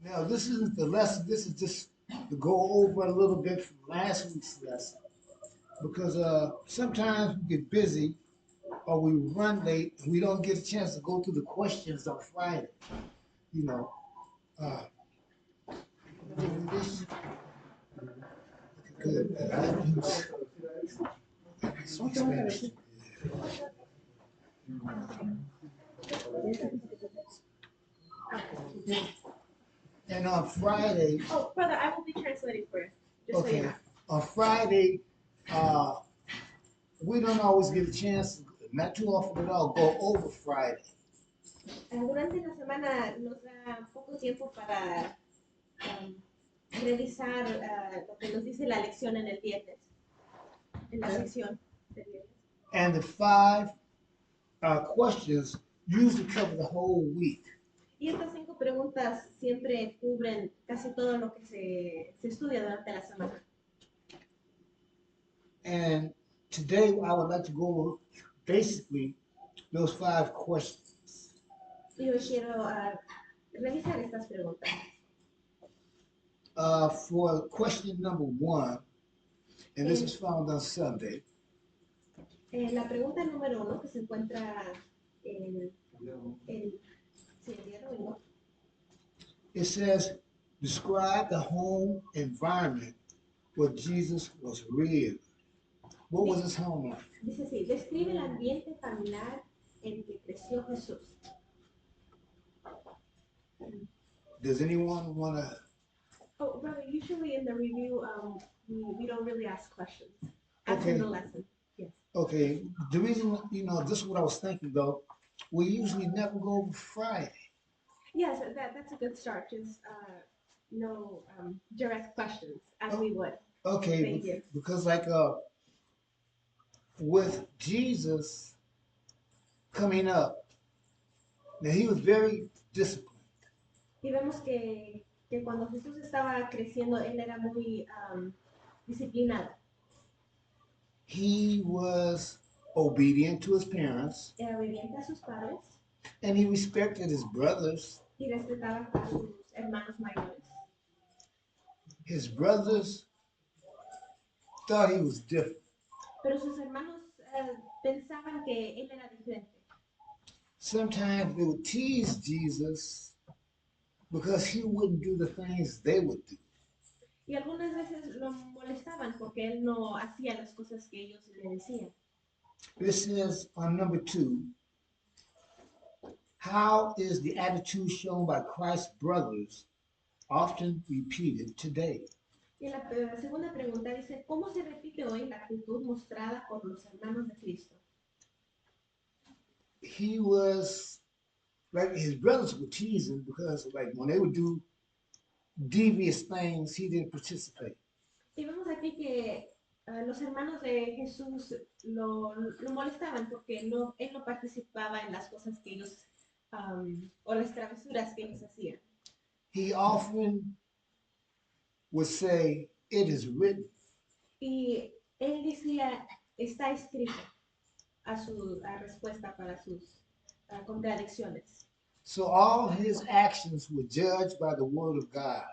Now, this isn't the lesson. This is just to go over a little bit from last week's lesson because sometimes we get busy or we run late and we don't get a chance to go through the questions on Friday. You know, uh, this good. I use some Spanish. And on Friday, Oh, brother, I will be translating for you. Just so you okay, know. on Friday, uh, we don't always get a chance, not too often at all, go over Friday. Durante la semana nos da poco tiempo para um, revisar lo que nos dice la lección en el viernes, en la sección del viernes. And the five questions usually cover the whole week. Y estas 5 preguntas siempre cubren casi todo lo que se estudia durante la semana. And today I would like to go over basically those five questions. Y hoy quiero revisar estas preguntas. For question number one, and this is found on Sunday. La pregunta número 1 que se encuentra en el día de hoy. It says, describe the home environment where Jesus was reared. What was his home like? Dice así, describe el ambiente familiar en que creció Jesús. Does anyone want to? Oh, brother, usually in the review, we don't really ask questions. After Okay. the lesson, yes. Okay, the reason, this is what I was thinking though, we usually never go over Friday. Yes, that's a good start. Just no direct questions, as we would. Okay, Thank you. because like with Jesus coming up, now he was very disciplined. Y vemos que cuando Jesús estaba creciendo, él era muy disciplinado. He was obedient to his parents. Era obediente a sus padres. And he respected his brothers. Y respetaba a sus hermanos mayores. His brothers thought he was different. Pero sus hermanos pensaban que él era diferente. Sometimes they would tease Jesus because he wouldn't do the things they would do. Y algunas veces lo molestaban porque él no hacía las cosas que ellos le decían. This is on number 2. How is the attitude shown by Christ's brothers often repeated today? Y la segunda pregunta dice, ¿cómo se repite hoy la actitud mostrada por los hermanos de Cristo? He was, like his brothers would tease him because like when they would do devious things, he didn't participate. Y vemos aquí que los hermanos de Jesús lo molestaban porque él no participaba en las cosas que ellos, o las travesuras que ellos hacían. He often would say, it is written. Y él decía, está escrito a respuesta para sus contradicciones. So all his actions were judged by the word of God.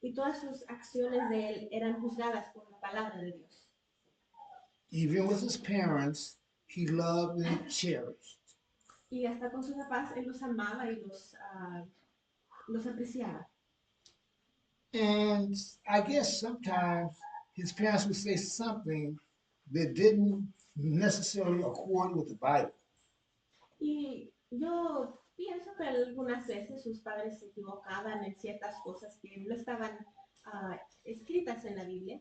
Y todas sus acciones de él eran juzgadas por la palabra de Dios. Even with his parents, he loved and cherished. Y hasta con sus papás, él los amaba y los apreciaba. And I guess sometimes his parents would say something that didn't necessarily accord with the Bible. Y yo pienso que algunas veces sus padres se equivocaban en ciertas cosas que no estaban escritas en la Biblia.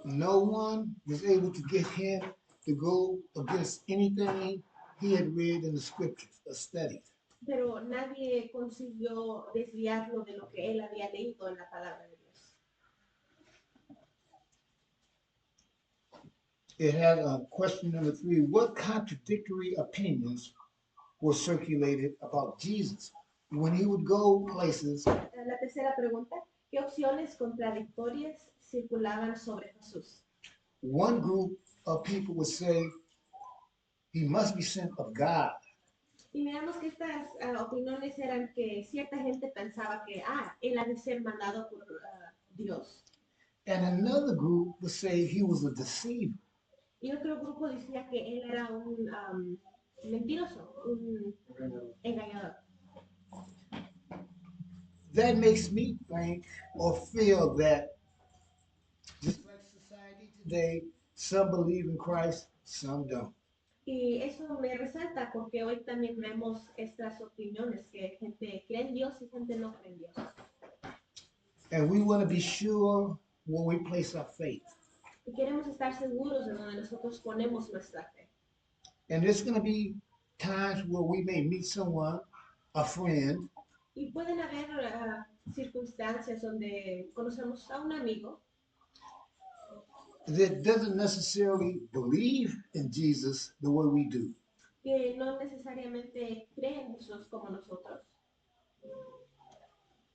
No one was able to get him to go against anything he had read in the scriptures or studied. Pero nadie consiguió desviarlo de lo que él había leído en la palabra de Dios. It had question number 3. What contradictory opinions were circulated about Jesus when he would go places? La tercera pregunta, ¿qué opciones contradictorias circulaban sobre Jesús? One group of people would say he must be sent of God. Y miramos que estas opiniones eran que cierta gente pensaba que, él ha de ser mandado por Dios. And another group would say he was a deceiver. Y otro grupo decía que él era un mentiroso, un engañador. That makes me think or feel that just like society today, some believe in Christ, some don't. Y eso me resalta porque hoy también vemos estas opiniones, que gente cree en Dios y gente no cree en Dios. And we want to be sure where we place our faith. Y queremos estar seguros de donde nosotros ponemos nuestra fe. And there's going to be times where we may meet someone, a friend, Y pueden haber circunstancias donde conocemos a un amigo that doesn't necessarily believe in Jesus the way we do. que no necesariamente cree en Jesús como nosotros.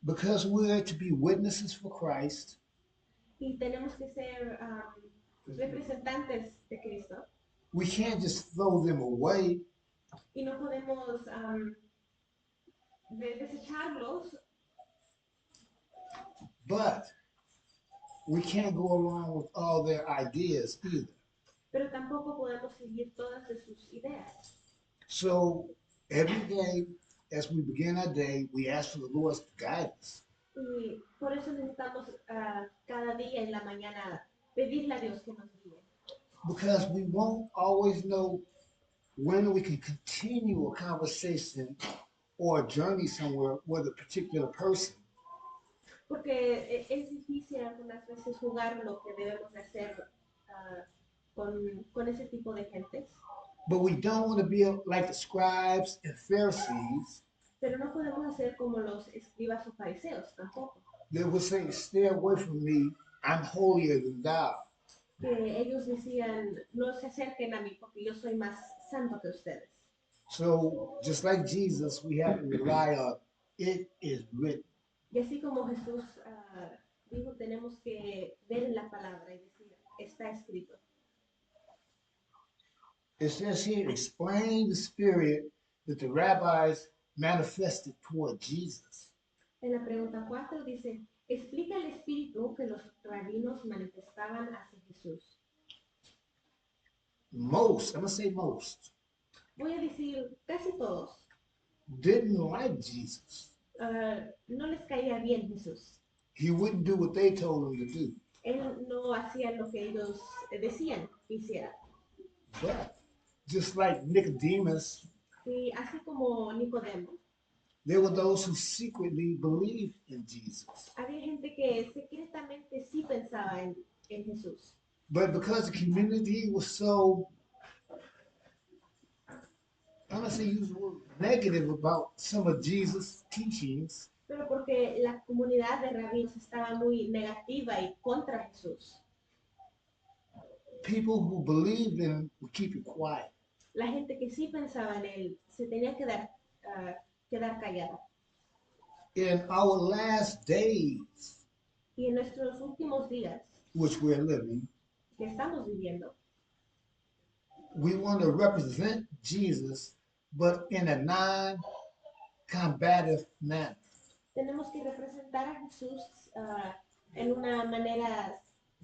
Because we're to be witnesses for Christ, Y tenemos que ser representantes de Cristo. we can't just throw them away. Y no podemos desecharlos, But we can't go along with all their ideas either. pero tampoco podemos seguir todas de sus ideas. So every day, as we begin our day, we ask for the Lord's guidance. Y por eso necesitamos cada día en la mañana pedirle a Dios que nos guíe. Because we won't always know when we can continue a conversation or a journey somewhere with a particular person. Porque es difícil algunas veces jugar lo que debemos de hacer con ese tipo de gentes. But we don't want to be like the scribes and Pharisees Pero no podemos hacer como los escribas o fariseos tampoco. that would say, stay away from me, I'm holier than thou. Que ellos decían, no se acerquen a mí porque yo soy más santo que ustedes. So just like Jesus, we have to rely on it is written. Y así como Jesús dijo, tenemos que ver en la palabra y decir, está escrito. It says here, explain the spirit that the rabbis manifested toward Jesus. En la pregunta 4 dice, explica el espíritu que los rabinos manifestaban hacia Jesús. Most, I'm gonna say most, Voy a decir, casi todos, didn't like Jesus. no les caía bien Jesús. He wouldn't do what they told him to do. Él no hacía lo que ellos decían que hiciera. But just like Nicodemus, Y así como Nicodemo, there were those who secretly believed in Jesus. había gente que secretamente sí pensaba en Jesús. But because the community was so, I'm gonna say use the word negative about some of Jesus' teachings, Pero porque la comunidad de rabinos estaba muy negativa y contra Jesús. people who believed in him would keep it quiet. La gente que sí pensaba en él se tenía que quedar callada. In our last days, Y en nuestros últimos días which we're living, que estamos viviendo, we want to represent Jesus, but in a non-combative manner. tenemos que representar a Jesús en una manera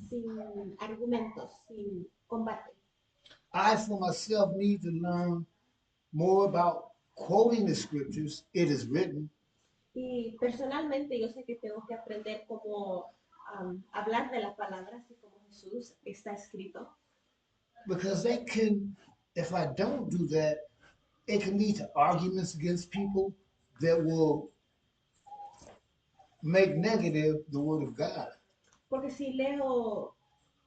sin argumentos, sin combate. I, for myself, need to learn more about quoting the scriptures. It is written, Y personalmente yo sé que tengo que aprender cómo hablar de la palabra, así como Jesús está escrito. because they can, if I don't do that, it can lead to arguments against people that will make negative the word of God. Porque si leo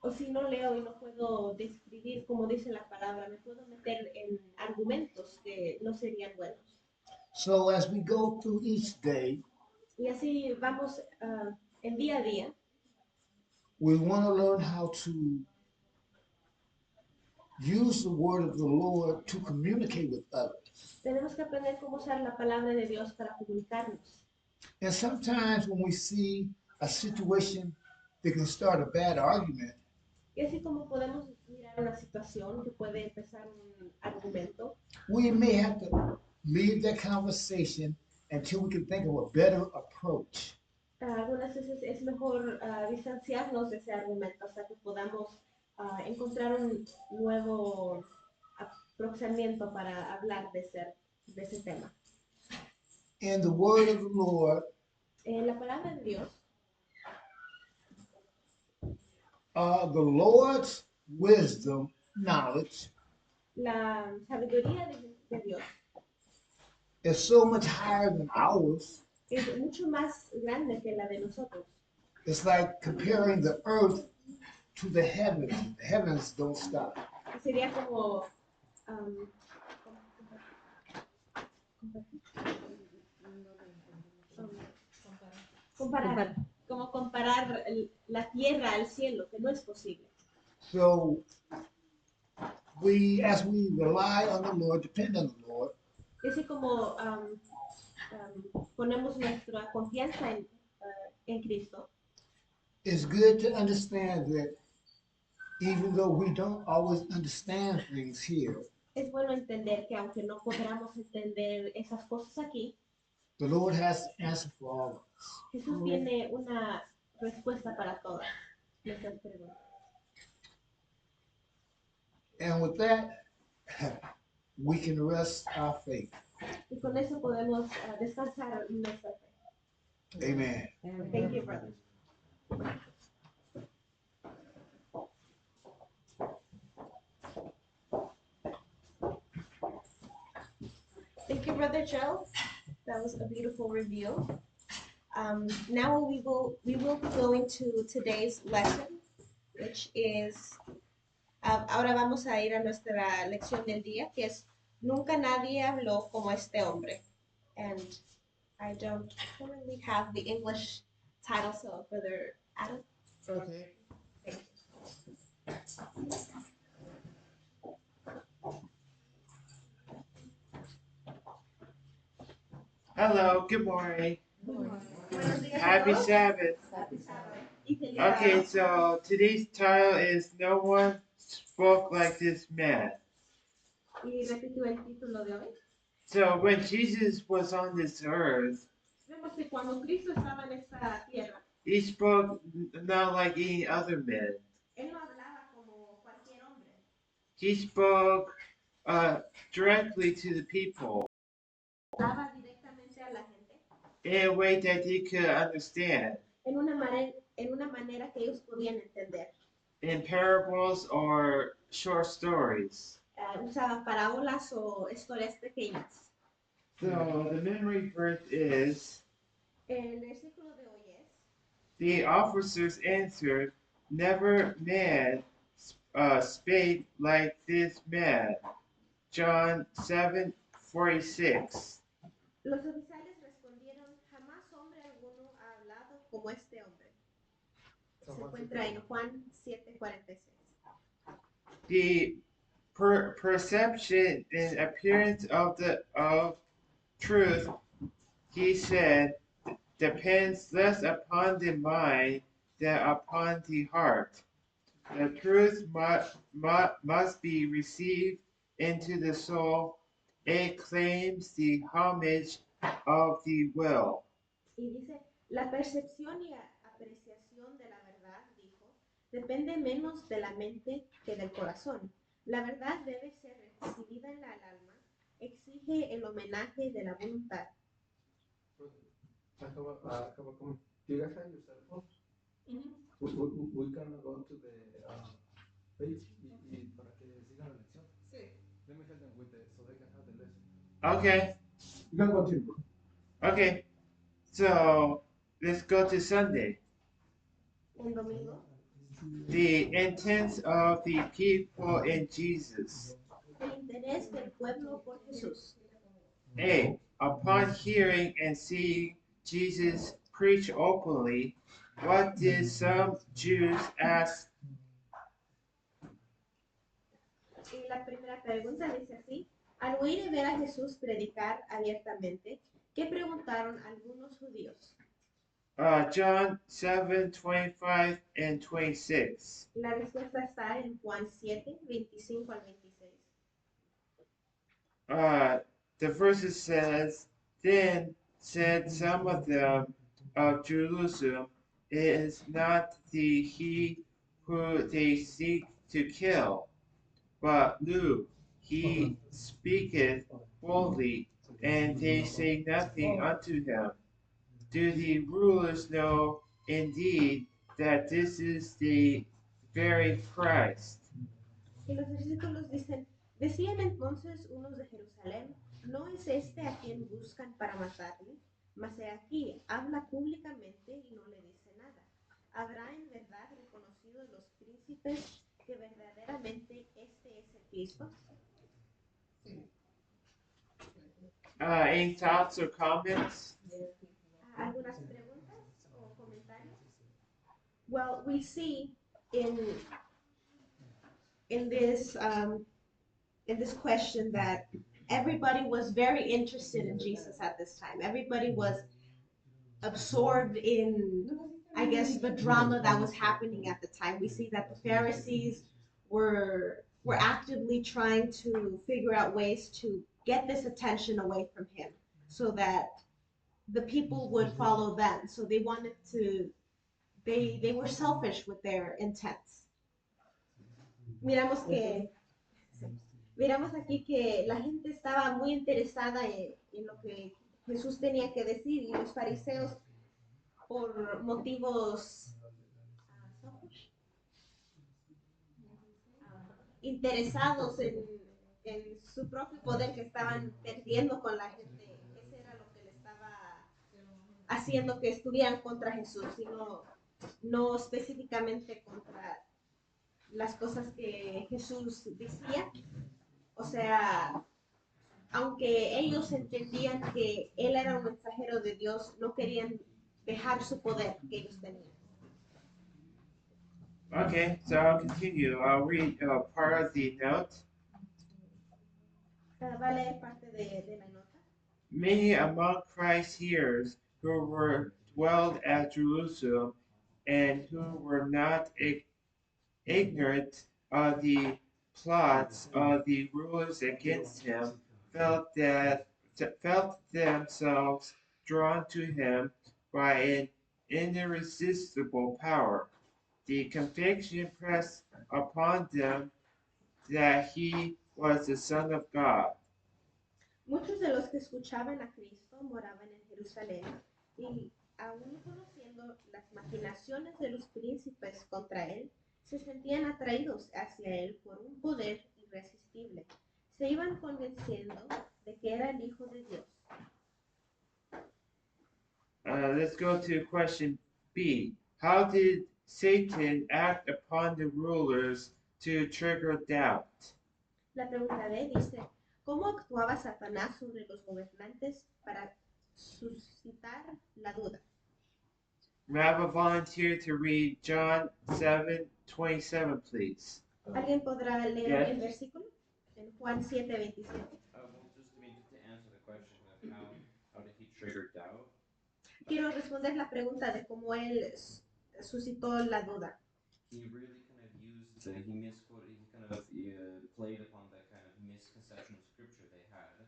o si no leo y no puedo describir como dice la palabra, me puedo meter en argumentos que no serían buenos. So as we go through each day, Y así vamos en día a día. we want to learn how to use the word of the Lord to communicate with others. Tenemos que aprender cómo usar la palabra de Dios para comunicarnos. And sometimes when we see a situation that can start a bad argument, Y así como podemos mirar una situación que puede empezar un argumento, we may have to leave that conversation until we can think of a better approach. Algunas veces es mejor distanciarnos de ese argumento hasta que podamos encontrar un nuevo aproximamiento para hablar de ese tema. In the word of the Lord, La palabra de Dios, the Lord's wisdom, knowledge, la sabiduría de Dios is so much higher than ours. es mucho más grande que la de nosotros. It's like comparing the earth to the heavens. The heavens don't stop. Sería como comparar, como comparar la tierra al cielo, que no es posible. So as we rely on the Lord, depend on the Lord, Así como ponemos nuestra confianza en Cristo, it's good to understand that even though we don't always understand things here, es bueno entender que aunque no podamos entender esas cosas aquí, the Lord has the answer for all of us. Jesús tiene una respuesta para todas nuestras preguntas. And with that, we can rest our faith. Y con eso podemos descansar nuestra fe. Amen. Thank you, brother. Thank you, Brother Joe. That was a beautiful review. Now we will be going to today's lesson, which is, ahora vamos a ir a nuestra lección del día, que es Nunca nadie habló como este hombre. And I don't currently have the English title, so Brother Adam. Okay. Thank you. Hello, good morning. Buenos días a Happy todos. Sabbath. Y feliz Okay, sábado. so today's title is No One Spoke Like This Man. Y repito el título de hoy. So when Jesus was on this earth, Vemos que cuando Cristo estaba en esta tierra, he spoke not like any other man. él no hablaba como cualquier hombre. He spoke directly to the people Hablaba directamente a la gente in a way that they could understand, en una manera que ellos podían entender. in parables or short stories. Usaba parábolas o historias pequeñas. So the memory verse is, El versículo de hoy es, the officers answered, Never man spake like this man. John 7:46. los oficiales respondieron, jamás hombre alguno ha hablado como este hombre. Se encuentra en Juan 7:46. The perception and appearance of truth, he said, depends less upon the mind than upon the heart. The truth must be received into the soul. It claims the homage of the will. Y dice, la percepción y apreciación de la verdad, dijo, depende menos de la mente que del corazón. La verdad debe ser recibida en el alma, exige el homenaje de la voluntad. Do you guys have your cell phone? We can go to the page y para que sigan la lección. Sí. Let me help them with it so they can have the lesson. Okay, You can continue. okay. So let's go to Sunday. El domingo, The intents of the people in Jesus. el interés del pueblo por Jesús. A. Upon hearing and seeing Jesus preach openly, what did some Jews ask? Y la primera pregunta dice así, al oír y ver a Jesús predicar abiertamente, ¿qué preguntaron algunos judíos? John 7:25 and 26. La respuesta está en Juan 7, 25 al 26. the verses says, then said some of them of Jerusalem, it is not he who they seek to kill, but Luke, he speaketh boldly, and they say nothing unto him. Do the rulers know indeed that this is the very Christ? Y los versículos dicen, decían entonces unos de Jerusalén, ¿no es este a quien buscan para matarle? Mas he aquí, habla públicamente y no le dice nada. ¿Habrá en verdad reconocido los príncipes que verdaderamente este es el Cristo? Any thoughts or comments? ¿Algunas preguntas o comentarios? Well, we see in this question that everybody was very interested in Jesus at this time. Everybody was absorbed in, I guess, the drama that was happening at the time. We see that the Pharisees were actively trying to figure out ways to get this attention away from him so that the people would follow them. So they wanted to, they were selfish with their intents. Miramos aquí que la gente estaba muy interesada en lo que Jesús tenía que decir y los fariseos por motivos interesados en su propio poder que estaban perdiendo con la gente. Ese era lo que le estaba haciendo que estuvieran contra Jesús, sino no específicamente contra las cosas que Jesús decía. O sea, aunque ellos entendían que él era un mensajero de Dios, no querían dejar su poder que ellos tenían. Okay, so I'll continue. I'll read part of the note. Va a leer parte de la nota. Many among Christ's hearers who were dwelled at Jerusalem and who were not ignorant of the plots of the rulers against him felt themselves drawn to him by an irresistible power. The conviction pressed upon them that he was the Son of God. Muchos de los que escuchaban a Cristo moraban en Jerusalén y aún conociendo las maquinaciones de los príncipes contra él, se sentían atraídos hacia él por un poder irresistible. Se iban convenciendo de que era el Hijo de Dios. Let's go to question B. How did Satan act upon the rulers to trigger doubt? La pregunta B dice, ¿cómo actuaba Satanás sobre los gobernantes para suscitar la duda? May I have a volunteer to read John 7:27, please? ¿Alguien podrá leer Yes. el versículo? En Juan 7:27. Well, just to answer the question of how did he trigger doubt? Quiero responder la pregunta de cómo él suscitó la duda. He really kind of used he kind of played upon that kind of misconception of scripture they had.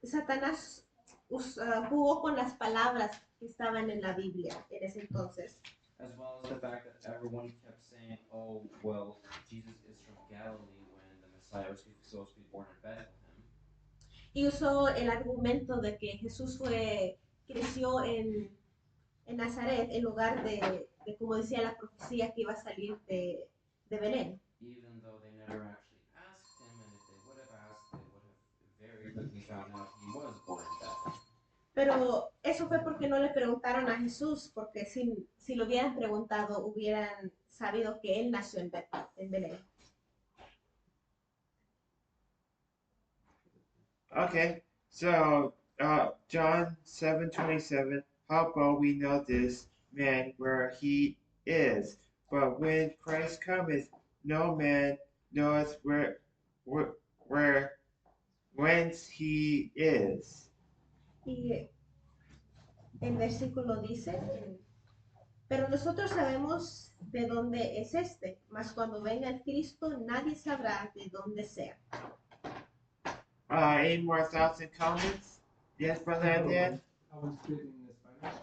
Satanás jugó con las palabras que estaban en la Biblia en ese entonces. As well as the fact that everyone kept saying, oh, well, Jesus is from Galilee when the Messiah was supposed to be born in Bethlehem. Y usó el argumento de que Jesús creció en Nazaret, en lugar de como decía la profecía que iba a salir de Belén. Even though they never actually asked him, and if they would have asked, they would have very quickly found out he was born in Bethlehem. Pero eso fue porque no le preguntaron a Jesús, porque si lo hubieran preguntado, hubieran sabido que él nació en Belén. Okay, so John 7:27. How about we know this man where he is? But when Christ cometh, no man knoweth whence he is. Y el versículo dice, pero nosotros sabemos de dónde es mas cuando venga el Cristo nadie sabrá de dónde sea. any more thoughts and comments? Yes, Brother Adrian? I will speak in Spanish.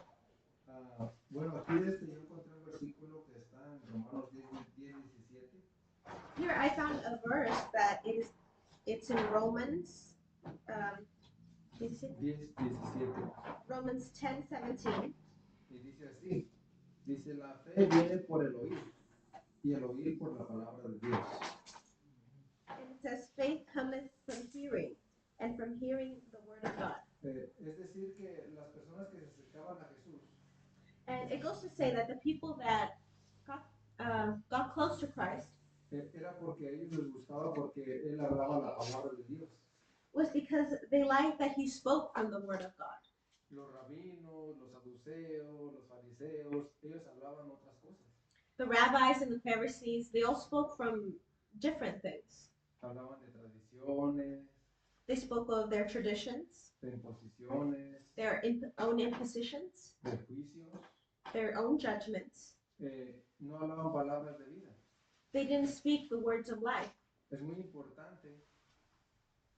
Bueno, aquí yo encontré un versículo que está en Romanos 10:17. Here I found a verse that it's in Romans, is it 10:17. Romans 10:17, Y dice así, dice, la fe viene por el oír, y el oír por la palabra de Dios. and it says, "Faith cometh from hearing, and from hearing the word of God." Es decir, que las personas que se acercaban a Jesús, And it goes to say that the people that got close to Christ era porque a ellos les gustaba porque él hablaba la palabra de Dios. was because they liked that he spoke from the word of God. Los rabinos, los saduceos, los fariseos, ellos hablaban otras cosas. The rabbis and the Pharisees, they all spoke from different things. Hablaban de tradiciones, They spoke of their traditions, de imposiciones, their own impositions, de juicios. their own judgments. No hablaban palabras de vida. They didn't speak the words of life. Es muy importante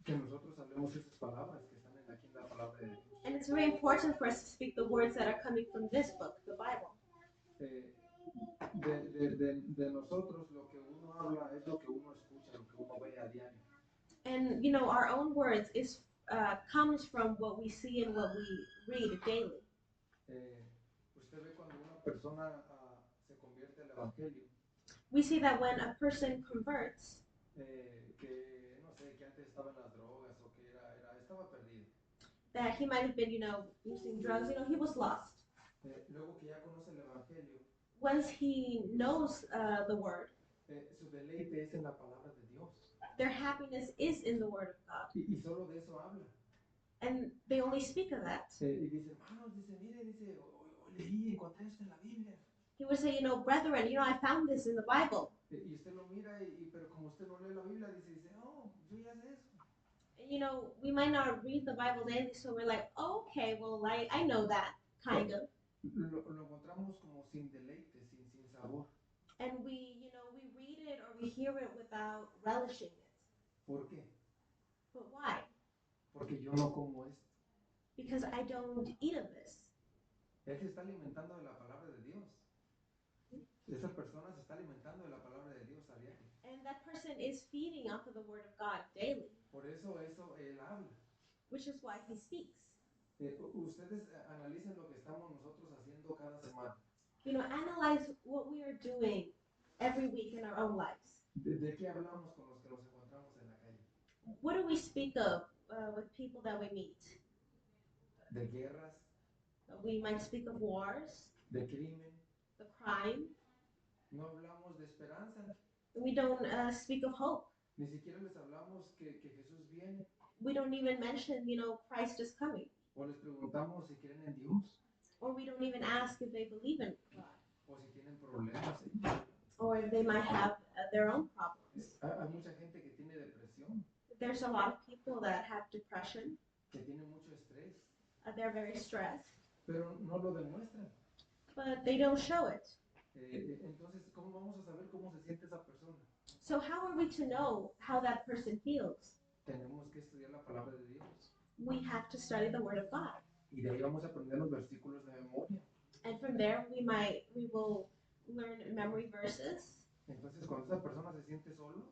que nosotros hablemos esas palabras que están aquí en la palabra de Dios. And it's very important for us to speak the words that are coming from this book, the Bible. De nosotros lo que uno habla es lo que uno escucha, lo que uno ve a diario. And you know, our own words comes from what we see and what we read daily. Usted ve cuando una persona se convierte al evangelio, We see that when a person converts, que no sé, que antes estaba en las drogas o que estaba perdido. that he might have been, you know, using drugs, you know, he was lost. Luego que ya conoce el evangelio, Once he knows the word, su deleite es en la palabra de Dios. their happiness is in the word of God. Y solo de eso habla. And they only speak of that. Y dice, hermanos, dice, mire, dice, hoy leí, encontré esto en la Biblia. He would say, you know, brethren, you know, I found this in the Bible. Y usted lo mira, pero como usted no lee la Biblia, dice, oh, yo ya sé eso. And, you know, we might not read the Bible daily, so we're like, oh, okay, well, I know that, kind of. Lo encontramos como sin deleite, sin sabor. And we, you know, we read it or we hear it without relishing it. ¿Por qué? But why? Porque yo no como esto. Because I don't eat of this. Él se está alimentando de la palabra de Dios. Esa persona se está alimentando de la palabra de Dios a diario. And that person is feeding off of the word of God daily, Por eso él habla. which is why he speaks. Ustedes analicen lo que estamos nosotros haciendo cada semana. You know, analyze what we are doing every week in our own lives. ¿De qué hablamos con los que nos encontramos en la calle? What do we speak of with people that we meet? De guerras, We might speak of wars, de crimen. the crime. No hablamos de esperanza. We don't speak of hope. Ni siquiera les hablamos que Jesús viene. We don't even mention, you know, Christ is coming. O les preguntamos si creen en Dios. Or we don't even ask if they believe in God. O si tienen problemas. Or if they might have their own problems. Hay mucha gente que tiene depresión, There's a lot of people that have depression. que tiene mucho estrés, They're very stressed, pero no lo demuestran. but they don't show it. Entonces, ¿cómo vamos a saber cómo se siente esa persona? So how are we to know how that person feels? Tenemos que estudiar la palabra de Dios. We have to study the Word of God. Y de ahí vamos a aprender los versículos de memoria. And from there we will learn memory verses. Entonces, cuando esa persona se siente solo,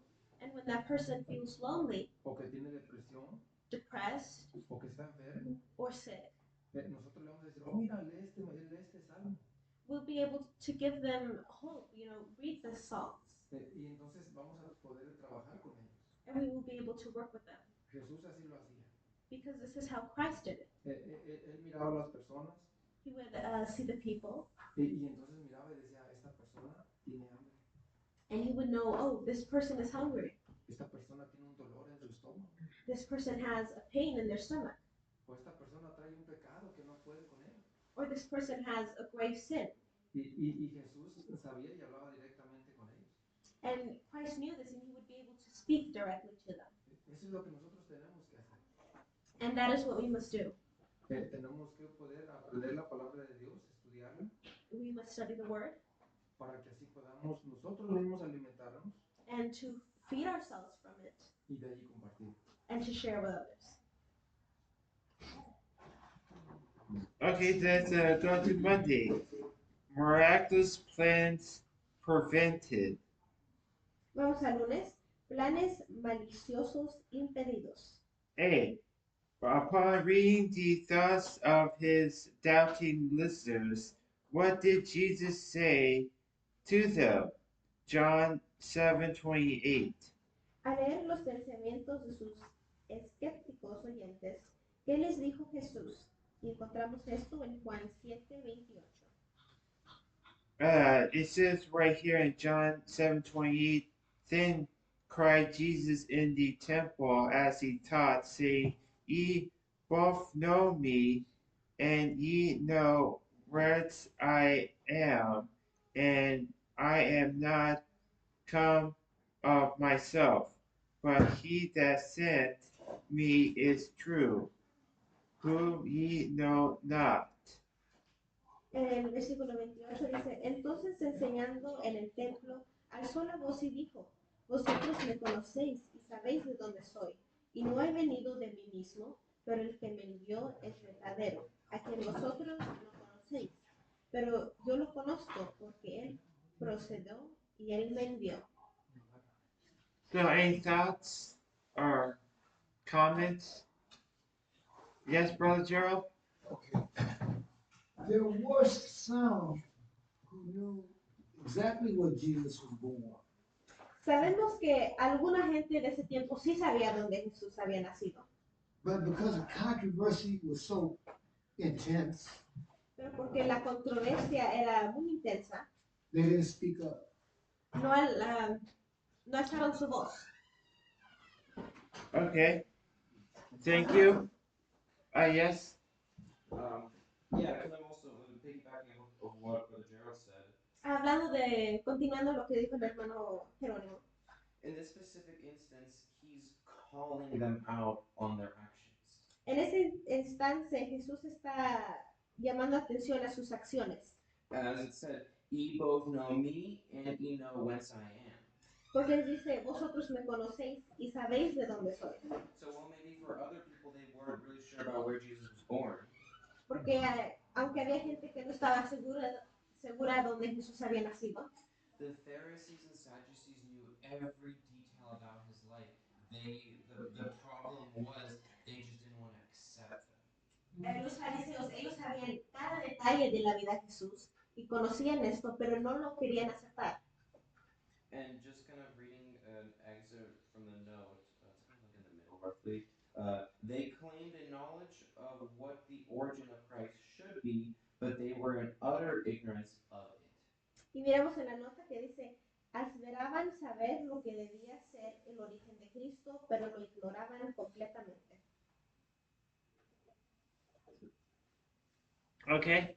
And when that person feels lonely, o que tiene depresión, depressed, o que está enfermo, or sick, nosotros le vamos a decir, oh, mira, lee este salmo. we'll be able to give them hope, you know, read the Psalms. Y entonces vamos a poder trabajar con ellos. And we will be able to work with them. Jesús así lo hacía. Because this is how Christ did it. Él miraba a las personas He would see the people, y entonces miraba y decía, esta persona tiene hambre. and he would know, oh, this person is hungry. Esta persona tiene un dolor en su estómago. This person has a pain in their stomach. O esta persona trae un pecado que no puede con él. Or this person has a grave sin. Y Jesús sabía y hablaba directamente con ellos. And Christ knew this, and he would be able to speak directly to them. Eso es lo que nosotros tenemos que hacer. And that is what we must do. Tenemos que poder aprender la palabra de Dios, estudiarla, We must study the Word para que así podamos nosotros mismos alimentarnos and to feed ourselves from it y de allí compartir. and to share with others. Okay, let's go to Monday. Miraculous plans prevented. Vamos al lunes. Planes maliciosos impedidos. A. Upon reading the thoughts of his doubting listeners, what did Jesus say to them? John 7:28. Al leer los pensamientos de sus escépticos oyentes, ¿qué les dijo Jesús? Y encontramos esto en Juan 7:28. It says right here in John 7:28, then cried Jesus in the temple as he taught, saying, Ye both know me, and ye know whence I am, and I am not come of myself, but he that sent me is true, whom ye know not. En el versículo 28 dice, entonces enseñando en el templo, alzó la voz y dijo, vosotros me conocéis y sabéis de dónde soy, y no he venido de mí mismo, pero el que me envió es verdadero, a quien vosotros no conocéis, pero yo lo conozco porque él procedió y él me envió. So, any thoughts or comments? Yes, Brother Gerald? Okay. There was some who knew exactly what Jesus was born. Sabemos que alguna gente de ese tiempo sí sabía dónde Jesús había nacido, But because the controversy was so intense, pero porque la controversia era muy intensa, they didn't speak up. no alzaron su voz. Okay. Thank you. Yes. Yeah, kind of also piggybacking of what Brother Gerald said. Continuando lo que dijo el hermano Jerónimo. In this specific instance, he's calling them out on their actions. En ese instante, Jesús está llamando atención a sus acciones. As it said, ye both know me and ye know whence I am. Porque él dice, vosotros me conocéis y sabéis de dónde soy. So while maybe for other people they weren't really sure about where Jesus was born, Porque aunque había gente que no estaba segura de dónde Jesús había nacido, the Pharisees and Sadducees knew every detail about his life. The problem was they just didn't want to accept them. los fariseos, ellos sabían cada detalle de la vida de Jesús y conocían esto, pero no lo querían aceptar. And just kind of reading an excerpt from the note, it's kind of like in the middle roughly. They claimed a knowledge of what the origin of Christ should be, but they were in utter ignorance of it. Y miramos en la nota que dice, aseveraban saber lo que debía ser el origen de Cristo, pero lo ignoraban completamente. Okay.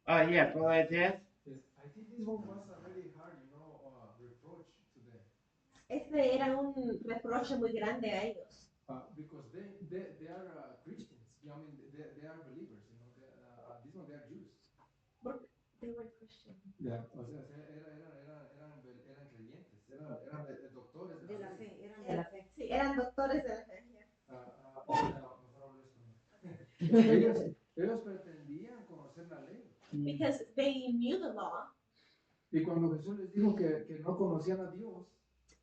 Yeah, Brother Dan? Yes, I think this one was a very hard, reproach to them. Este era un reproche muy grande a ellos. Because they are Christians. I mean, they are believers. This one they are Jews. They were Christian. Yeah, o sea, eran creyentes, eran doctores De la fe, eran de De la la fe. Sí, eran doctores de la fe. mejor hablo español. Ellos pretendían conocer la ley. Because they knew the law, Y cuando Jesús les dijo que no conocían a Dios,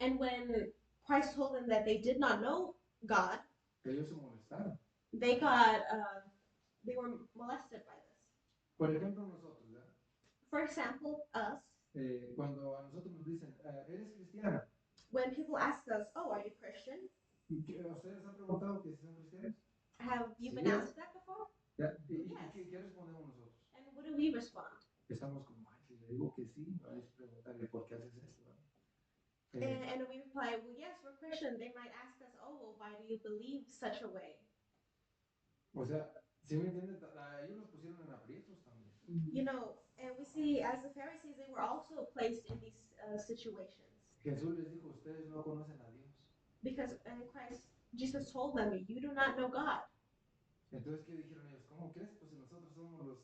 and when Christ told them that they did not know God, ellos se molestaron. they were molested by this. Por ejemplo, nosotros, ¿verdad? For example, us, Cuando a nosotros nos dicen, ¿eres cristiana? when people ask us, oh, are you Christian? ¿Ustedes han preguntado que si son cristianos? Have you been Sí. asked that before? ¿Y Yes. qué respondemos nosotros? And what do we respond? Estamos como, ay, si le digo que sí, va a preguntarle por qué haces esto. And we reply, well, yes, we're Christian. They might ask us, oh, well, why do you believe such a way? O sea, si me entienden, ellos nos pusieron en aprietos también. You know, and we see as the Pharisees, they were also placed in these situations. Jesús les dijo, ustedes no conocen a Dios. Because Jesus told them, you do not know God. Entonces, ¿qué dijeron ellos? ¿Cómo crees? Pues si nosotros somos los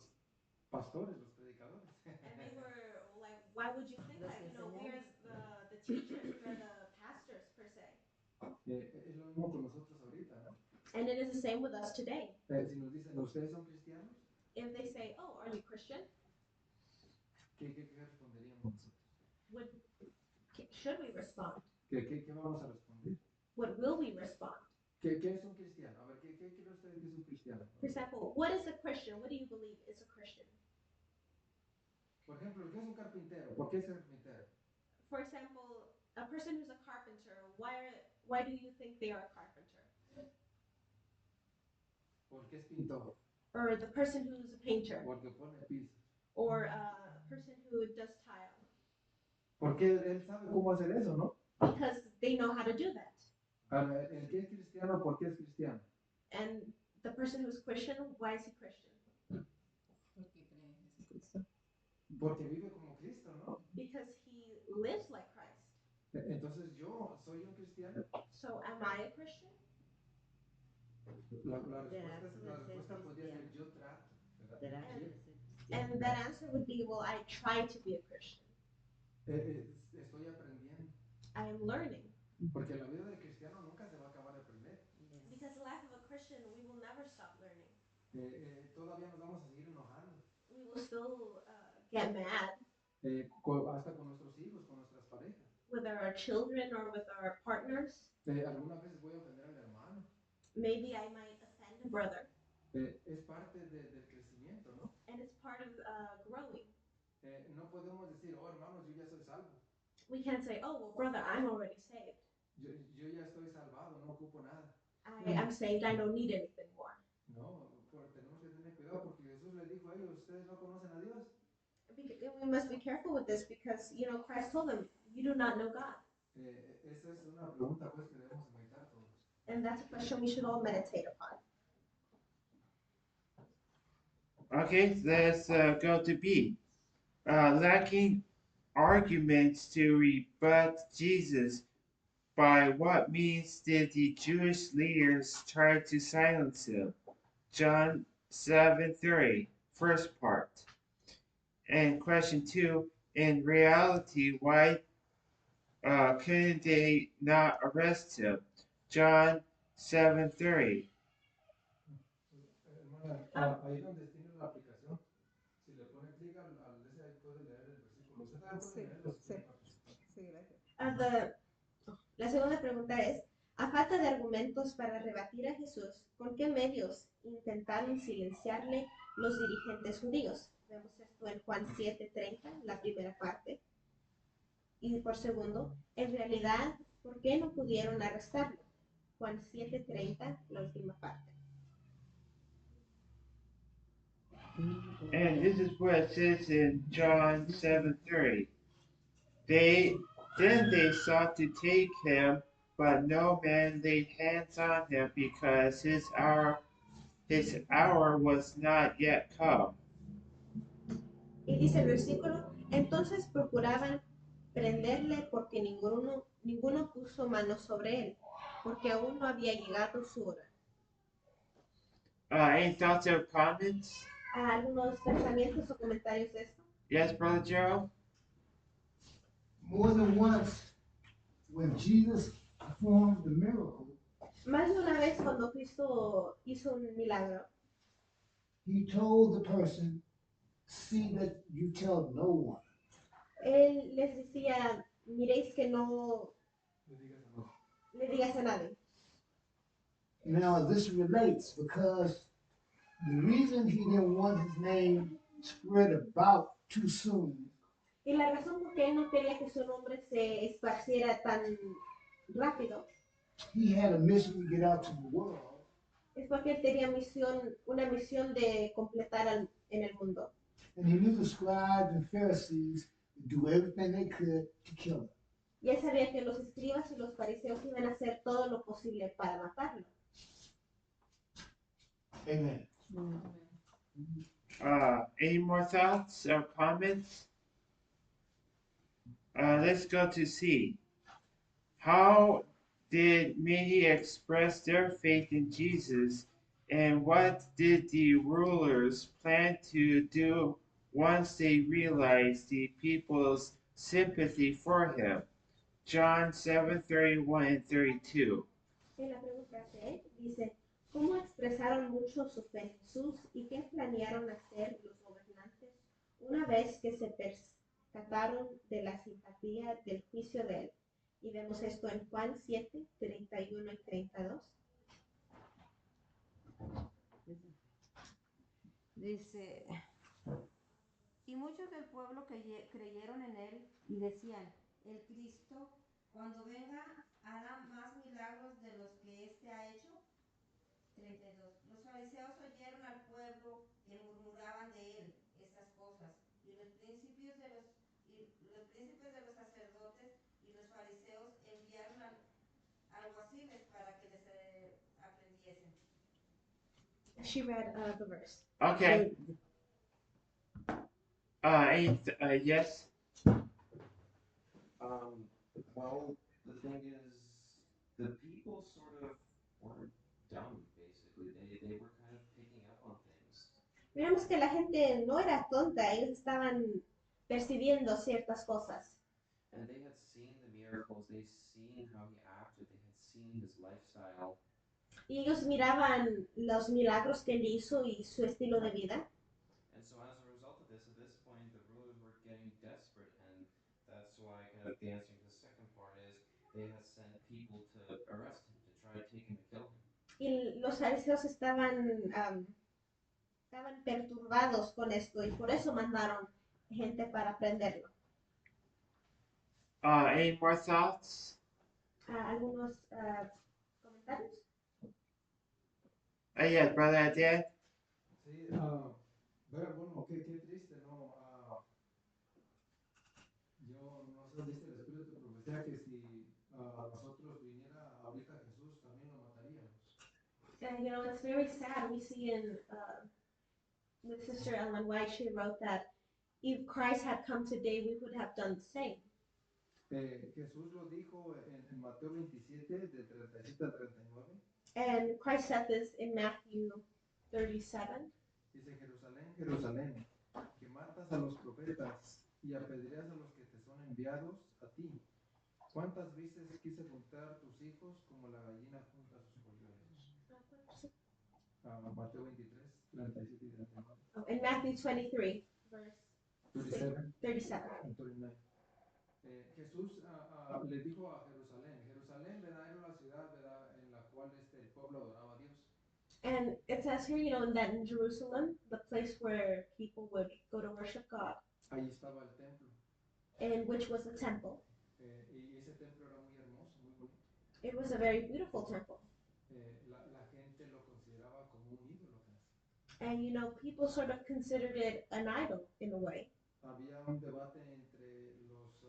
pastores, los predicadores. And they were like, why would you think that? You know, we're the teachers, we're the pastors per se. Es lo mismo con nosotros ahorita. And it is the same with us today. Si nos dicen, ¿ustedes son cristianos? If they say, oh, are you Christian? ¿Qué responderíamos nosotros? Would, should we respond? ¿Qué vamos a responder? What will we respond? ¿Qué es un cristiano? A ver, ¿qué cree usted que es un cristiano? For example, what is a Christian? What do you believe is a Christian? Por ejemplo, ¿qué es un carpintero? ¿Por qué es carpintero? For example, a person who's a carpenter, why do you think they are a carpenter? ¿Por qué es pintor? Or the person who's a painter, Porque pone pisos. or a person who does tile, Porque él sabe cómo hacer eso, ¿no? because they know how to do that. Ahora, el que es cristiano, ¿por qué es cristiano? And the person who's Christian, why is he Christian? Porque vive como Cristo, ¿no? Because he lives like Christ. Entonces yo soy un cristiano. So am I a Christian? La respuesta podría ser yo trato, ¿verdad? And that answer would be, well, I try to be a Christian. Estoy aprendiendo. I am learning. Porque la vida del cristiano nunca se va a acabar de aprender. Because the life of a Christian, we will never stop learning. Todavía nos vamos a seguir enojando. We will still get mad Hasta con nuestros hijos, con nuestras parejas. with our children or with our partners. Algunas veces voy a ofender al hermano. Maybe I might offend a brother. Es parte del crecimiento, ¿no? And it's part of growing. No podemos decir, oh hermanos, yo ya soy salvo. We can't say, oh, well, brother, I'm already saved. Yo ya estoy salvado, no ocupo nada. I am saved, I don't need anything more. No, tenemos que tener cuidado porque Jesús le dijo a ellos, ustedes no conocen a Dios. We must be careful with this because, Christ told them, you do not know God. Esa es una pregunta pues que debemos meditar todos. And that's a question we should all meditate upon. Okay, let's go to B. Lacking arguments to rebut Jesus, by what means did the Jewish leaders try to silence him? John 7:3, first part. And question 2, in reality, why couldn't they not arrest him? John 7:3. Hermana, ahí donde tiene la aplicación, si le pone clic al ese ahí puede leer el versículo. Usted también puede leerlo. Sí, gracias. La segunda pregunta es, a falta de argumentos para rebatir a Jesús, ¿con qué medios intentaron silenciarle los dirigentes judíos? Vemos esto en Juan 7:30, la primera parte. Y por segundo, en realidad, ¿por qué no pudieron arrestarlo? Juan 7:30, la última parte. And this is what it says in John 7:3. They sought to take him, but no man laid hands on him because his hour was not yet come. Y dice el versículo, entonces procuraban prenderle porque ninguno puso mano sobre él, porque aún no había llegado su hora. Any thoughts or comments? ¿Algunos pensamientos o comentarios de esto? Yes, Brother Gerald? More than once, when Jesus performed the miracle, Más de una vez cuando Cristo hizo un milagro, he told the person, see that you tell no one. Él les decía, miréis que no le digas a nadie. Now this relates because the reason he didn't want his name spread about too soon Y la razón por qué él no quería que su nombre se esparciera tan rápido he had a mission to get out to the world. es porque él tenía una misión de completar en el mundo. And he knew the scribes and Pharisees would do everything they could to kill him. Y él sabía que los escribas y los fariseos iban a hacer todo lo posible para matarlo. Amen. Any more thoughts or comments? Let's go to C. How did many express their faith in Jesus, and what did the rulers plan to do once they realized the people's sympathy for him? John 7:31 and 32. En la pregunta C dice, ¿Cómo expresaron mucho su fe en Jesús y qué planearon hacer los gobernantes una vez que se percataron de la simpatía del juicio de él? Y vemos esto en Juan 7, 31 y 32. Dice, y muchos del pueblo que creyeron en él y decían, el Cristo, cuando venga, hará más milagros de los que éste ha hecho. 32. Los fariseos oyeron al pueblo que murmuraban de él estas cosas, y los príncipes de los sacerdotes y los fariseos enviaron alguaciles para que les aprendiesen. She read the verse. Okay. Yes. Well, the thing is, the people sort of were dumb, basically. They were kind of picking up on things. Miramos que la gente no era tonta, ellos estaban percibiendo ciertas cosas. And they had seen the miracles, they seen how he acted, they had seen his lifestyle. Y ellos miraban los milagros que él hizo y su estilo de vida. And so as a result of this, at this point, the rulers were getting desperate, and that's why kind of the answering to the second part is they had sent people to arrest him, to try to take him to kill him. Y los fariseos estaban perturbados con esto y por eso mandaron gente para prenderlo. Any more thoughts? ¿Algunos comentarios? Yeah, Brother Dan. Sí, bueno, qué triste, ¿no? Yo no sé, dice el Espíritu de Profecía que si nosotros viniera ahorita Jesús, también lo mataríamos. It's very sad. We see in with Sister Ellen White, she wrote that if Christ had come today, we would have done the same. Jesús lo dijo en Mateo 27, de 37 al 39. And Christ said this in Matthew 37. Dice, Jerusalén, Jerusalén, que matas a los profetas y apedreas a los que te son enviados a ti. ¿Cuántas veces quise juntar tus hijos como la gallina junta sus polluelos? Mateo 23, 37 y 39. Oh, in Matthew 23, verse 37 37. and 39. Jesús le dijo a Jerusalén, Jerusalén, ¿verdad? Era la ciudad, ¿verdad? En la cual el pueblo adoraba a Dios. And it says here, that in Jerusalem, the place where people would go to worship God, Ahí estaba el templo. and which was the temple. Y ese templo era muy hermoso, muy bonito. It was a very beautiful temple. La gente lo consideraba como un ídolo casi. And people sort of considered it an idol in a way. Había un debate entre los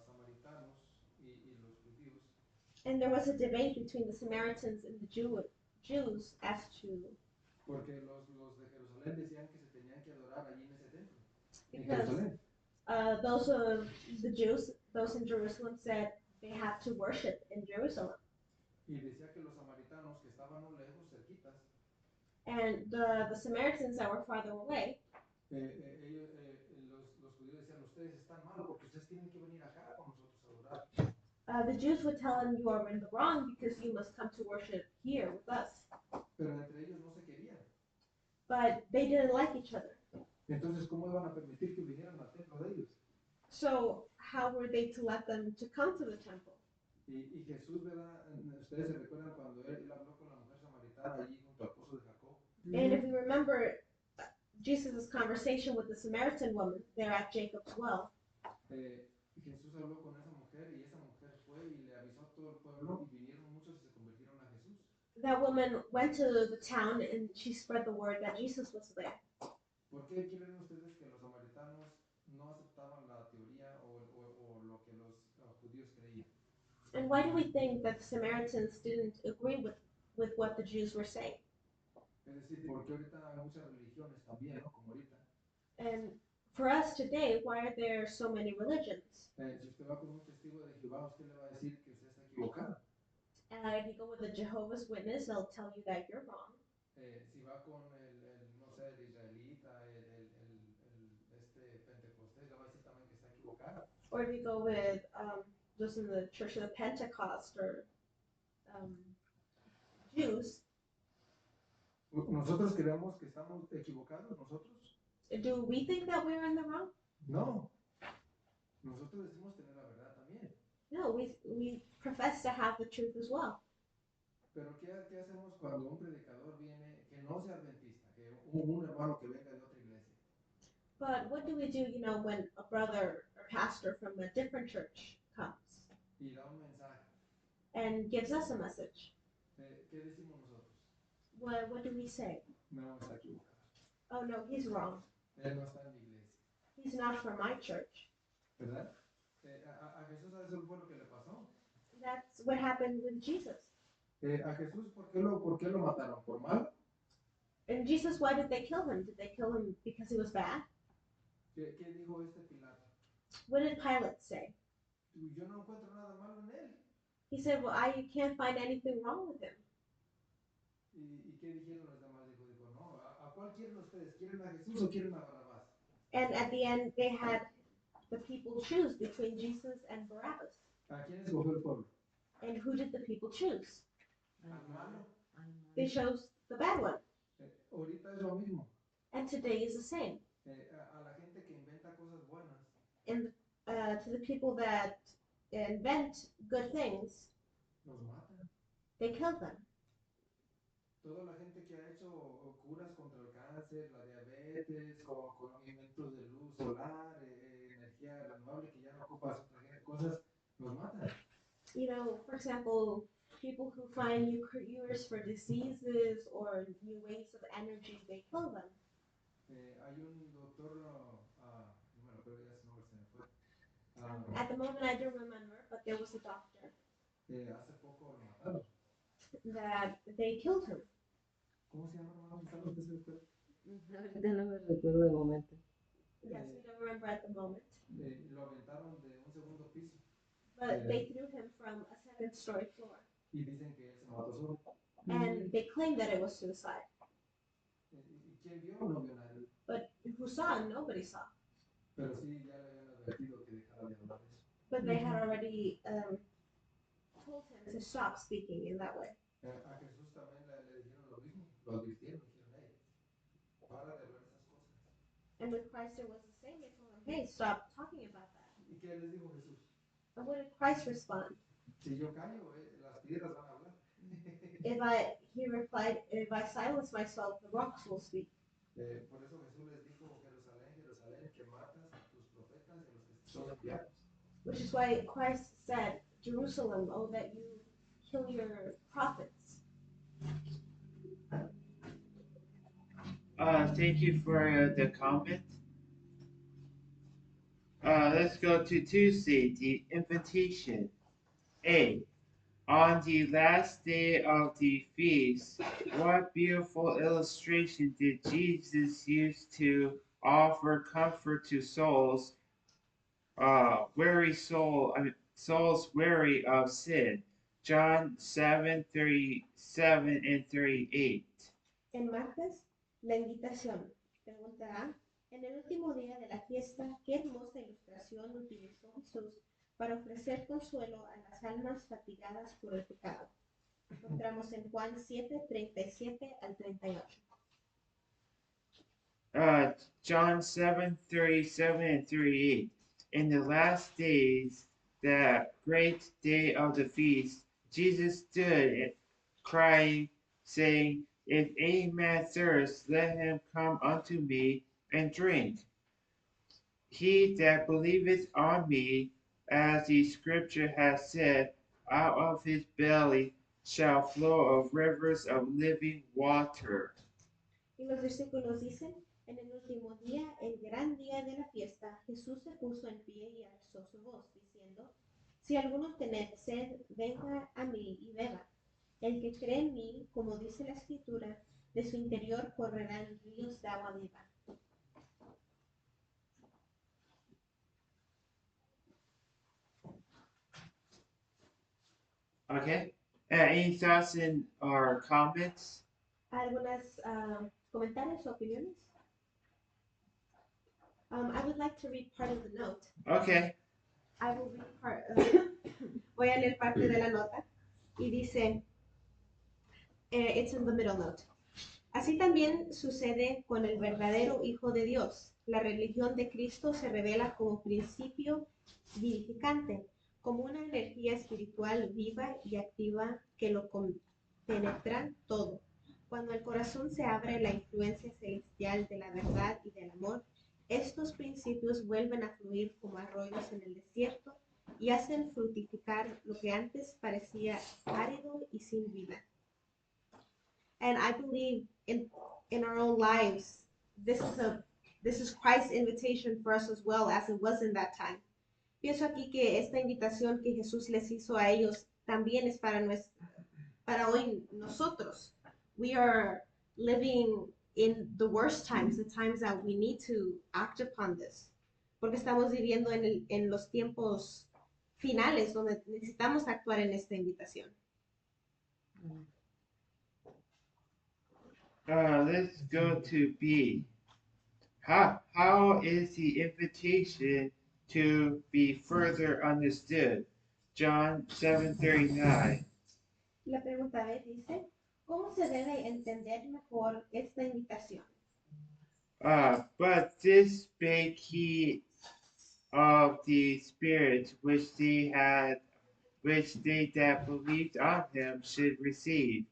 samaritanos y los judíos. And there was a debate between the Samaritans and the Jews as to, porque los de Jerusalén decían que se tenían que adorar allí en ese templo, en because Jerusalén. Those of the Jews, those in Jerusalem, said they have to worship in Jerusalem. Y decía que los samaritanos que estaban muy lejos, cerquitas, And the Samaritans that were farther away, los judíos decían, ustedes están mal porque ustedes tienen que venir acá con nosotros a adorar. the Jews would tell them, you are in the wrong because you must come to worship here with us. Pero entre ellos no se querían. But they didn't like each other. Entonces, ¿cómo iban a permitir que vinieran al templo de ellos? So how were they to let them to come to the temple? Y Jesús, ¿verdad? Ustedes se recuerdan cuando él habló con la mujer samaritana allí junto al pozo de Jacob. And if we remember Jesus' conversation with the Samaritan woman there at Jacob's well, Jesús habló con esa mujer y esa mujer fue y le avisó a todo el pueblo y vinieron muchos y se convirtieron a Jesús. that woman went to the town and she spread the word that Jesus was there. ¿Por qué creen ustedes que los samaritanos no aceptaban la teoría o lo que los judíos creían? And why do we think that the Samaritans didn't agree with what the Jews were saying? Es decir, porque ahorita hay muchas religiones también, ¿no? Como ahorita. And for us today, why are there so many religions? Si usted va con un testigo de Jehová, usted le va a decir que usted está equivocado. If you go with a Jehovah's Witness, they'll tell you that you're wrong. Si va con no sé, el israelita, pentecostés, le va a decir también que está equivocado. Or if you go with those in the Church of the Pentecost or Jews, ¿Nosotros creemos que estamos equivocados? ¿Nosotros? Do we think that we're in the wrong? No. Nosotros decimos tener la verdad también. No, we profess to have the truth as well. Pero ¿qué hacemos cuando un predicador viene que no sea adventista, que un hermano que venga de otra iglesia? But what do we do, when a brother or pastor from a different church comes Y da un mensaje. and gives us a message? ¿Qué decimos nosotros? What do we say? No, está equivocado. Oh, no, he's wrong. Él no está en mi iglesia. He's not from my church. ¿Verdad? A Jesús eso fue lo que le pasó. That's what happened with Jesus. A Jesús, ¿por qué lo mataron? ¿Por mal? And Jesus, why did they kill him? Did they kill him because he was bad? ¿Qué dijo este Pilato? What did Pilate say? Yo no encuentro nada malo en él. He said, well, I can't find anything wrong with him. ¿Y qué dijeron los demás? Dijo, no, ¿a cuál quieren ustedes? ¿Quieren a Jesús o quieren a Barrabás? And at the end, they had the people choose between Jesus and Barabbas. ¿A quién escogió el pueblo? And who did the people choose? Al malo. They chose the bad one. Ahorita es lo mismo. And today is the same. A la gente que inventa cosas buenas, And to the people that invent good things, los matan. they kill them. Toda la gente que ha hecho curas contra el cáncer, la diabetes, con inventos de luz solar, energía renovable que ya no ocupa cosas, los matan. For example, people who find new cures for diseases or new ways of energy, they kill them. Hay un doctor, no me recuerdo ya su nombre, se me fue. At the moment, I don't remember, but there was a doctor Hace poco lo mataron. that they killed him. ¿Cómo se llama, hermano? ¿Usted se recuerda? Ahorita no me recuerdo de momento. Yes, we don't remember at the moment. Lo aventaron de un segundo piso But they threw him from a second-story floor. y dicen que él se mató solo. And they claimed that it was suicide. ¿Y quién vio? No vio nadie. But who saw? Nobody saw. Pero sí, ya le habían advertido que dejara de hablar de eso. But they had already told him to stop speaking in that way. A Jesús también le dijeron lo mismo, lo advirtieron, dijeron, hey, para de hablar esas cosas. And with Christ, it was the same. They told him, hey, stop talking about that. ¿Y qué les dijo Jesús? And what did Christ respond? Si yo callo, las piedras van a hablar. He replied, if I silence myself, the rocks will speak. Por eso Jesús les dijo, Jerusalén, Jerusalén, que matas a tus profetas y a los que son enviados. Which is why Christ said, Jerusalem, oh, that you kill your prophets. Thank you for the comment. Let's go to Tuesday, the invitation. A. On the last day of the feast, what beautiful illustration did Jesus use to offer comfort to souls weary of sin? John 7:37 and 38. En martes, la invitación. Pregunta A. En el último día de la fiesta, ¿qué hermosa ilustración utilizó Jesús para ofrecer consuelo a las almas fatigadas por el pecado? Encontramos en Juan 7:37 al 38. John 7:37 and 38. In the last days, that great day of the feast, Jesus stood crying, saying, If any man thirst, let him come unto me and drink. He that believeth on me, as the scripture has said, out of his belly shall flow of rivers of living water. Y los versículos dicen, en el último día, el gran día de la fiesta, Jesús se puso en pie y alzó su voz, diciendo, si alguno tiene sed, venga a mí y beba. El que cree en mí, como dice la Escritura, de su interior correrán ríos de agua viva. Okay. Any thoughts or comments? ¿Algunos comentarios o opiniones? I would like to read part of the note. Okay. I will read part. Voy a leer parte de la nota y dice, it's in the middle note. Así también sucede con el verdadero Hijo de Dios. La religión de Cristo se revela como principio vivificante, como una energía espiritual viva y activa que lo penetra todo. Cuando el corazón se abre a la influencia celestial de la verdad y del amor, estos principios vuelven a fluir como arroyos en el desierto y hacen fructificar lo que antes parecía árido y sin vida. And I believe in our own lives, this is Christ's invitation for us as well as it was in that time. Pienso aquí que esta invitación que Jesús les hizo a ellos también es para hoy nosotros. We are living in the worst times, the times that we need to act upon this. Porque estamos viviendo en los tiempos finales donde necesitamos actuar en esta invitación. Let's go to B. How is the invitation to be further understood? John 7:39. La pregunta B dice, ¿cómo se debe entender mejor esta invitación? But this spake he of the Spirit which they that believed on him should receive.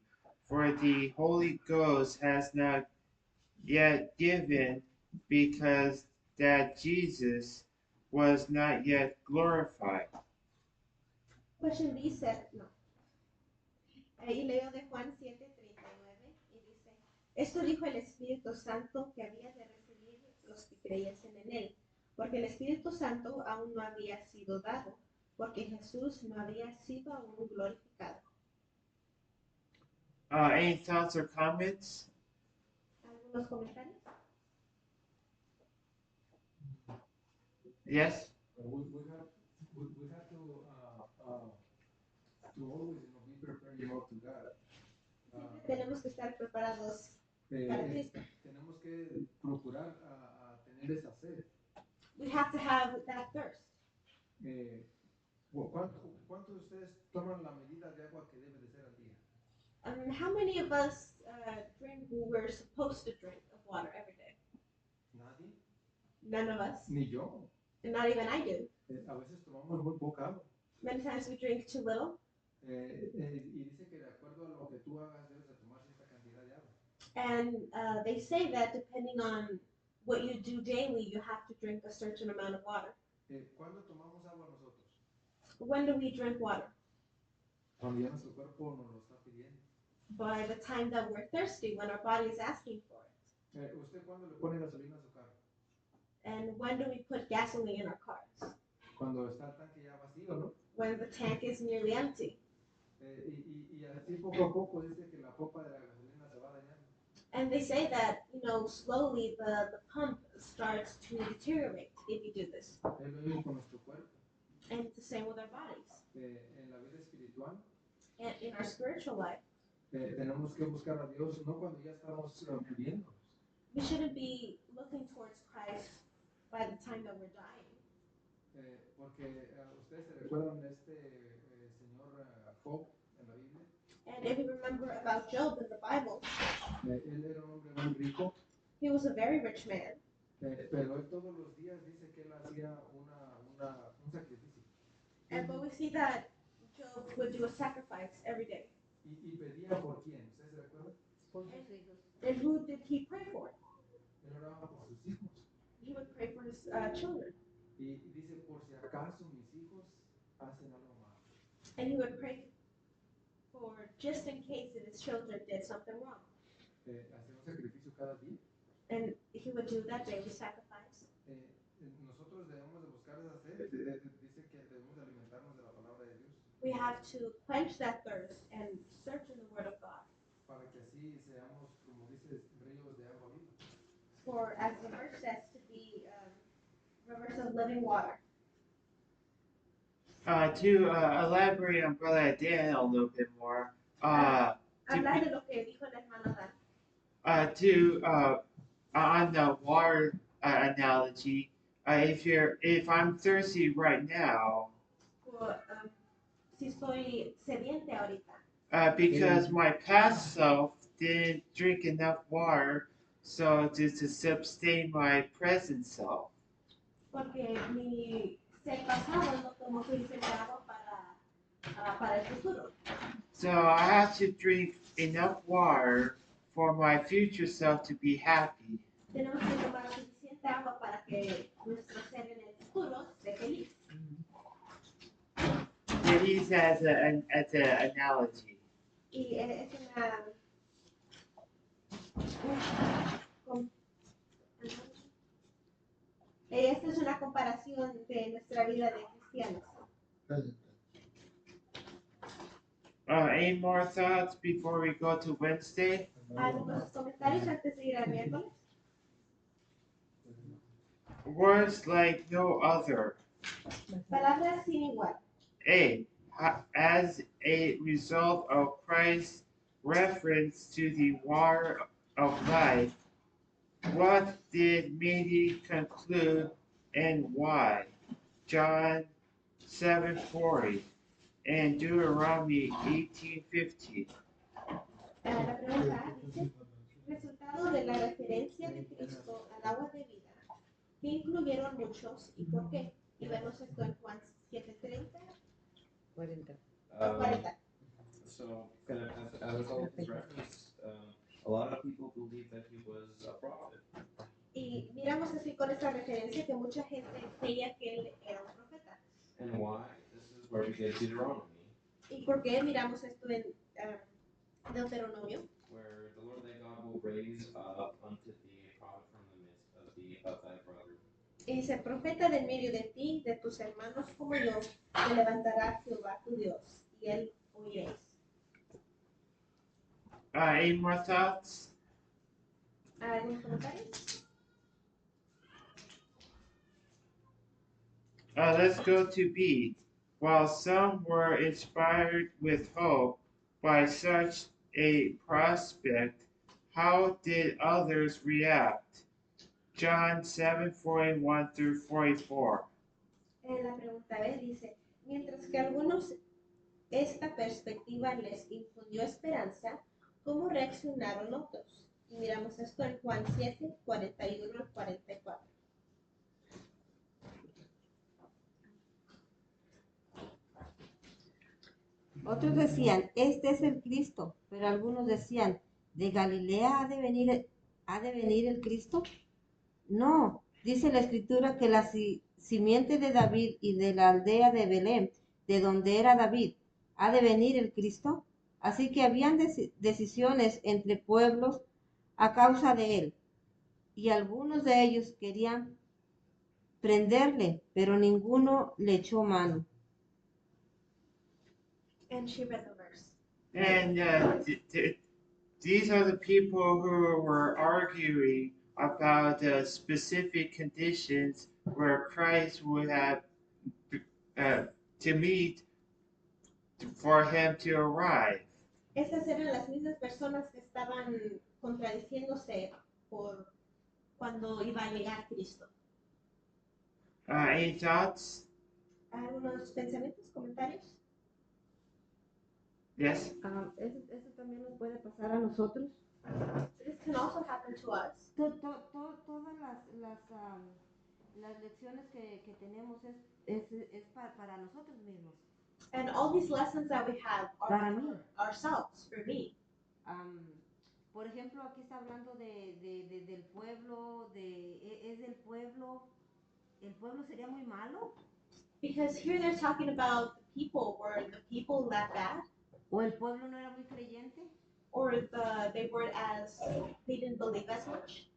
For the Holy Ghost has not yet given, because that Jesus was not yet glorified. Question B dice, no. Y leo de Juan 7:39 y dice, esto dijo el Espíritu Santo que había de recibir los que creyesen en él, porque el Espíritu Santo aún no había sido dado, porque Jesús no había sido aún glorificado. Any thoughts or comments? ¿Algunos comentarios? Yes? We have to always be prepared to God. Siempre tenemos que estar preparados para Cristo. Tenemos que procurar a tener esa sed. We have to have that thirst. ¿Cuántos de ustedes toman la medida de agua que debe de ser al día? How many of us drink what we're supposed to drink of water every day? Nadie, None of us. ni yo. And not even I do. A veces tomamos muy poca agua. Many times we drink too little. Y dice que de acuerdo a lo que tú hagas debes de tomar cierta cantidad de agua. And they say that depending on what you do daily, you have to drink a certain amount of water. ¿Cuándo tomamos agua nosotros? When do we drink water? Cuando ya nuestro cuerpo nos lo está pidiendo. By the time that we're thirsty, when our body is asking for it. ¿Usted cuándo le pone gasolina a su carro? And when do we put gasoline in our cars? Cuando está el tanque ya vacío, ¿no? When the tank is nearly empty. Y así poco a poco dice que la pompa de la gasolina se va dañando. And they say that, slowly the pump starts to deteriorate if you do this. Es lo mismo con nuestro cuerpo. And it's the same with our bodies. En la vida espiritual. And in our spiritual life. Tenemos que buscar a Dios no cuando ya estamos muriendo. We shouldn't be looking towards Christ by the time that we're dying. Porque ustedes se recuerdan de este señor Job en la Biblia. And if you remember about Job in the Bible, Él era un hombre muy rico. he was a very rich man. Pero él todos los días dice que él hacía un sacrificio. But we see that Job would do a sacrifice every day. Y pedía por quién, ¿ustedes se recuerdan? Por sus hijos. And who did he pray for? Él oraba por sus hijos. He would pray for his children. Y dice, por si acaso mis hijos hacen algo malo. And he would pray for just in case that his children did something wrong. Hacer un sacrificio cada día. And he would do that daily sacrifice. Nosotros debemos de buscar esa sed. Dice que debemos de alimentarnos de la palabra de Dios. We have to quench that thirst and search in the Word of God. Para que así seamos, como dices, ríos de agua viva. For, as the verse says, to be rivers of living water. To elaborate on Brother Daniel a little bit more, Hablar de lo que dijo el hermano Dan. On the water analogy, if I'm thirsty right now, Si estoy sediente ahorita. because my past self didn't drink enough water so to sustain my present self. Porque mi ser pasado no tomó suficiente agua para el futuro. So I have to drink enough water for my future self to be happy. Tenemos que tomar suficiente agua para que nuestro ser en el futuro esté feliz. They use as an analogy. Y es com- esta es una comparación de nuestra vida de cristianos. Any more thoughts before we go to Wednesday? ¿Algunos comentarios antes de ir al miércoles? Words like no other. Palabras sin igual. As a result of Christ's reference to the water of life, what did Mary conclude and why? John 7:40 and Deuteronomy 18:15. La pregunta dice, resultado de la referencia de Cristo al agua de vida, que incluyeron muchos y por qué. Y vemos esto en Juan 7:30 o 40. So, kind of as a result of this reference, a lot of people believe that he was a prophet. Y miramos así con esta referencia que mucha gente creía que él era un profeta. And why? This is where we get Deuteronomy, ¿Y por qué miramos esto en Deuteronomio? where the Lord thy God will raise up unto thee a prophet from the midst of thy brother. Y dice, profeta del medio de ti, de tus hermanos como yo, te levantará Jehová tu Dios, y él oiréis. Any more thoughts? ¿Algunos comentarios? Let's go to B. While some were inspired with hope by such a prospect, how did others react? John 7:41 through 44. La pregunta B dice, mientras que a algunos esta perspectiva les infundió esperanza, ¿cómo reaccionaron otros? Y miramos esto en Juan 7, 41 al 44. Otros decían, este es el Cristo, pero algunos decían, ¿de Galilea ha de venir el Cristo? No, dice la Escritura que la simiente de David y de la aldea de Belén, de donde era David, ha de venir el Cristo. Así que habían decisiones entre pueblos a causa de él, y algunos de ellos querían prenderle, pero ninguno le echó mano. And she read the verse. And these are the people who were arguing about specific conditions where Christ would have to meet for him to arrive. Estas eran las mismas personas que estaban contradiciéndose por cuando iba a llegar Cristo. Any thoughts? ¿Algunos pensamientos, comentarios? Yes? Eso también nos puede pasar a nosotros. This can also happen to us. Todas las lecciones que tenemos es para nosotros mismos. And all these lessons that we have are Para mí. for ourselves, for me. Por ejemplo, aquí está hablando del pueblo, es del pueblo. ¿El pueblo sería muy malo? Because here they're talking about the people. Were the people that bad? ¿O el pueblo no era muy creyente? Or they weren't as, they didn't believe as much?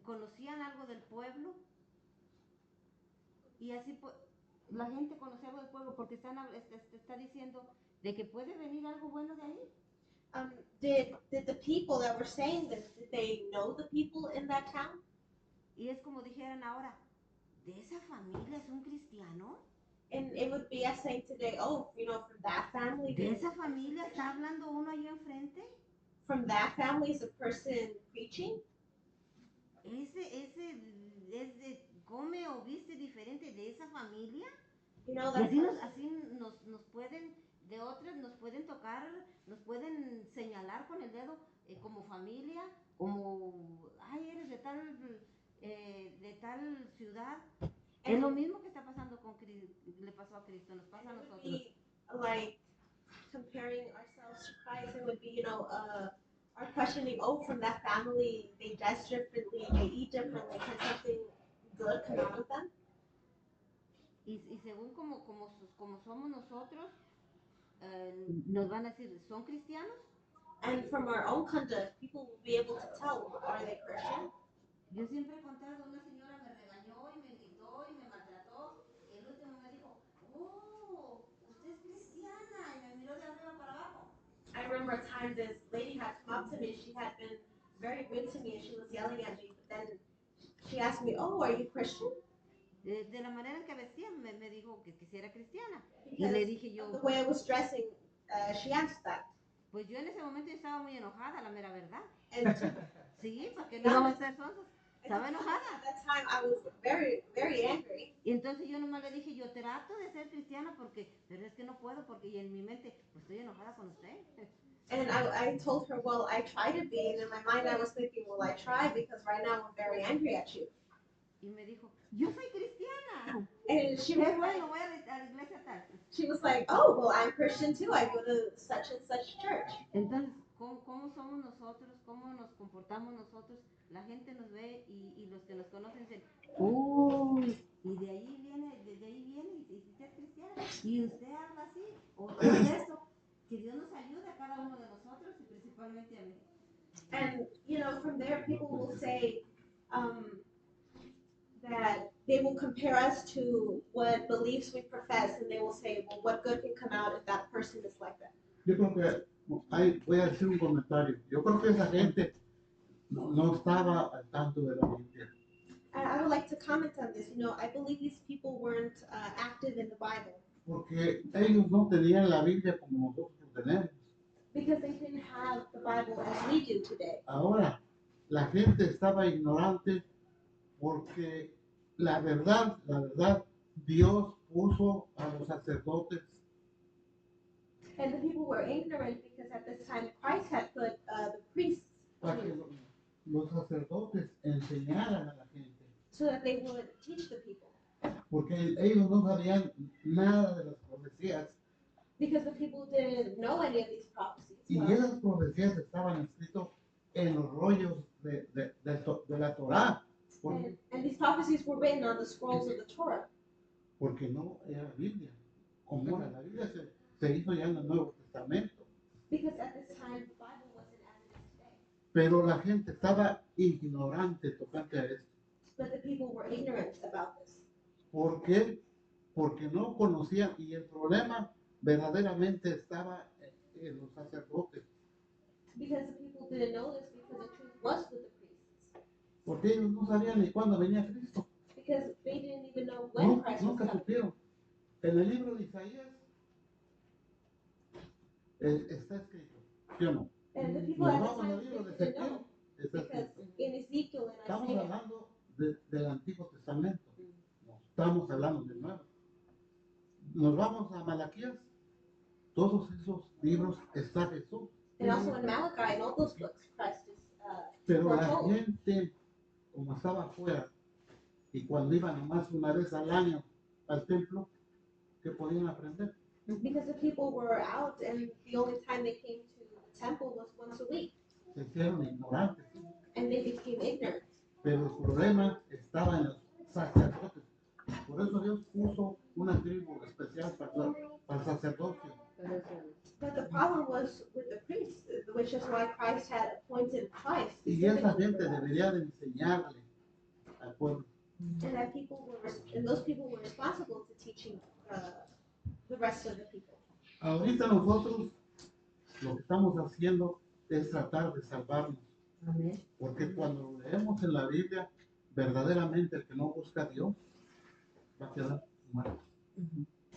¿Conocían algo del pueblo? Y así la gente conocía algo del pueblo porque está diciendo de que puede venir algo bueno de ahí. Did the people that were saying this, did they know the people in that town? Y es como dijeran ahora, ¿de esa familia es un cristiano? And it would be as saying today, oh, you know, from that family. ¿De esa familia está hablando uno ahí enfrente? From that family is a person preaching? Ese come o viste diferente de esa familia. You know, Y that así nos pueden de otras nos pueden tocar, nos pueden señalar con el dedo como familia, como, ay, eres de tal ciudad. Es lo mismo que está pasando con le pasó a Cristo, nos pasa a And it would nosotros. be like comparing ourselves to Christ. It would be, our questioning, oh, from that family, they dress differently, they eat differently. Can something good come out of them? Y según como somos nosotros, nos van a decir, ¿son cristianos? And from our own conduct, people will be able to tell, are they Christian? Yo siempre he contado, una señora me regañó y me gritó y me maltrató. Y el último me dijo, oh, usted es cristiana. Y me miró de arriba para abajo. I remember a time this lady had come up to me. She had been very rude to me and she was yelling at me. But then she asked me, oh, are you Christian? De la manera en que vestía, me dijo que si era cristiana. Y le dije Because yo, of the way I was dressing, she asked that. pues yo en ese momento estaba muy enojada, la mera verdad. And Sí, porque no vamos a ser sonsos. Estaba at enojada. that time, I was very, very angry. Y entonces yo nomás le dije, yo trato de ser cristiana pero es que no puedo porque y en mi mente, pues estoy enojada con usted. And I told her, well, I try to be. And in my mind, I was thinking, well, I try because right now I'm very angry at you. Y me dijo, yo soy cristiana. And she Qué was like, bueno, voy a la iglesia tal. she was like, oh, well, I'm Christian too. I go to such and such church. Entonces, ¿cómo somos nosotros? ¿Cómo nos comportamos nosotros? La gente nos ve y los que nos conocen dicen, uy, y de ahí viene y usted es cristiana, y usted habla así, o todo esto. Que Dios nos ayude a cada uno de nosotros y principalmente a mí. And, from there, people will say that they will compare us to what beliefs we profess, and they will say, well, what good can come out if that person is like that? Yo creo que voy a decir un comentario. Yo creo que esa gente no estaba al tanto de la Biblia. I would like to comment on this. I believe these people weren't active in the Bible Porque ellos no tenían la Biblia como nosotros tenemos. because they didn't have the Bible as we do today. Ahora, la gente estaba ignorante porque la verdad, Dios puso a los sacerdotes And the people were ignorant because at this time Christ had put the priests para que los sacerdotes enseñaran a la gente. so that they would teach the people. Porque ellos no sabían nada de las profecías. Because the people didn't know any of these prophecies. Y Well, esas profecías estaban escritas en los rollos de la Torá. and these prophecies were written on the scrolls of the Torah. Porque no era Biblia. Como era la Biblia se hizo ya en el Nuevo Testamento. Because at this time the Bible wasn't as it is today. Pero la gente estaba ignorante tocante a esto. But the people were ignorant about this. ¿Por qué? Porque no conocían y el problema verdaderamente estaba en los sacerdotes. Because the people didn't know this because the truth was with the priests. Porque ellos no sabían ni cuándo venía Cristo. Because they didn't even know when Christ was Nunca coming. supieron. En el libro de Isaías está escrito, ¿sí o no? And the people Nos at vamos that al time libro de didn't know. Ezequiel, está Because escrito. in Ezekiel and Estamos Isaiah, hablando del Antiguo Testamento, no estamos hablando del Nuevo. Nos vamos a Malaquías, todos esos libros está Jesús. and also in Malachi and all those books, Christ is Pero la foretold. gente, como estaba afuera, y cuando iban nomás una vez al año al templo, ¿qué podían aprender? Because the people were out and the only time they came to the temple was once a week. Se hicieron ignorantes. And they became ignorant. Pero el problema estaba en los sacerdotes. Por eso Dios puso una tribu especial para el sacerdocio. But the problem was with the priests, which is why Christ had appointed Christ. Y esa specifically gente for that. debería de enseñarle al pueblo. And that and those people were responsible to teaching the rest of the people. Ahorita nosotros lo que estamos haciendo es tratar de salvarnos. Amén. Porque cuando leemos en la Biblia, verdaderamente el que no busca a Dios va a quedar muerto.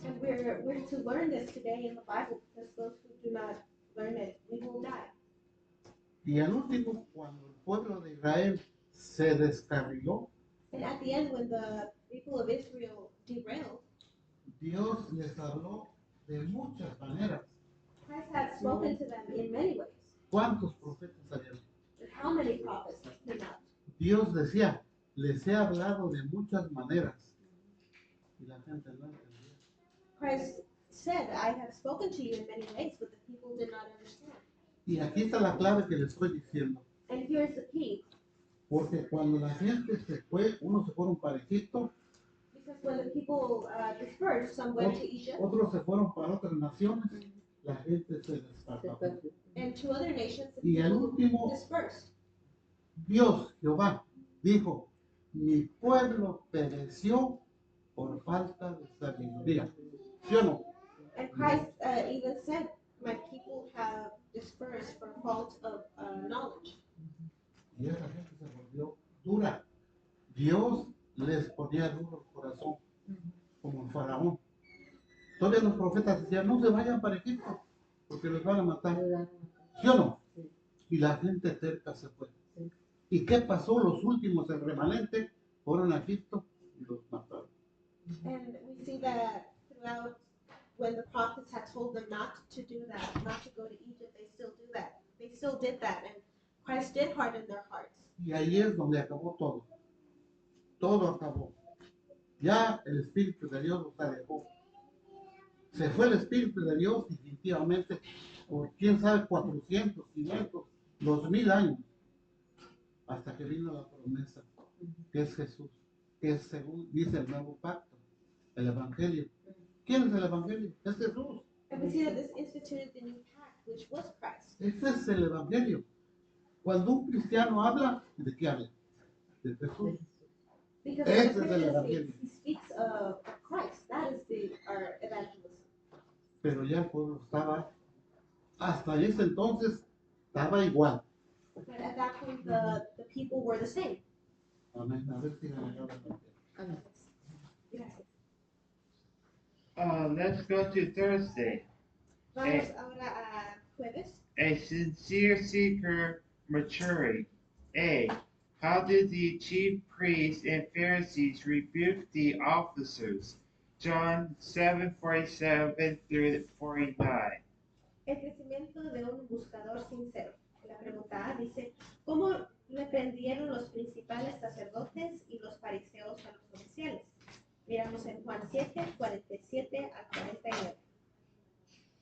And we're to learn this today in the Bible because those who do not learn it, we will die. Y al último, cuando el pueblo de Israel se descarriló, And at the end, when the people of Israel derailed, Dios les habló de muchas maneras. Christ had spoken to them in many ways. ¿Cuántos profetas salieron? And how many prophets came out? Dios decía, les he hablado de muchas maneras. Y la gente no entendía. Christ said, I have spoken to you in many ways, but the people did not understand. Y aquí está la clave que les estoy diciendo. And here's the key. Porque cuando la gente se fue, unos se fueron para Egipto, Because when the people dispersed, some went to Egypt, otros se fueron para otras naciones, la gente se desparramó. and to other nations, the Y al people último, dispersed. Dios, Jehová, dijo, mi pueblo pereció por falta de sabiduría. ¿Sí o no? And Christ even said, my people have dispersed for fault of knowledge. Y esa gente se volvió dura. Dios les ponía duro el corazón, como el faraón. Todavía los profetas decían, no se vayan para Egipto, porque los van a matar. ¿Sí o no? Y la gente cerca se fue. ¿Y qué pasó? Los últimos, el remanente, fueron a Egipto y los mataron. And we see that throughout, when the prophets had told them not to do that, not to go to Egypt, they still do that. They still did that, and Christ did harden their hearts. Y ahí es donde acabó todo. Todo acabó. Ya el Espíritu de Dios los alejó. Se fue el Espíritu de Dios definitivamente por quién sabe 400, 500, 2000 años. Hasta que vino la promesa, que es Jesús, que es según dice el nuevo pacto, el Evangelio. ¿Quién es el Evangelio? Es Jesús. And we see that this instituted the new pact, which was Christ. Ese es el Evangelio. Cuando un cristiano habla, ¿de qué habla? De Jesús. Because Ese when es a el Christian Evangelio. speaks, he speaks of Christ. That is our evangelism. Pero ya el pueblo estaba, hasta ese entonces, estaba igual. But at that point, the people were the same. Amén. A ver si ganan ahora. Gracias. Let's go to Thursday. Vamos ahora a jueves. A sincere seeker maturing. A. How did the chief priests and Pharisees rebuke the officers? John 7:47 through 49. El crecimiento de un buscador sincero. La pregunta A dice, ¿cómo reprendieron los principales sacerdotes y los fariseos a los oficiales? Miramos en Juan 7, 47 al 49.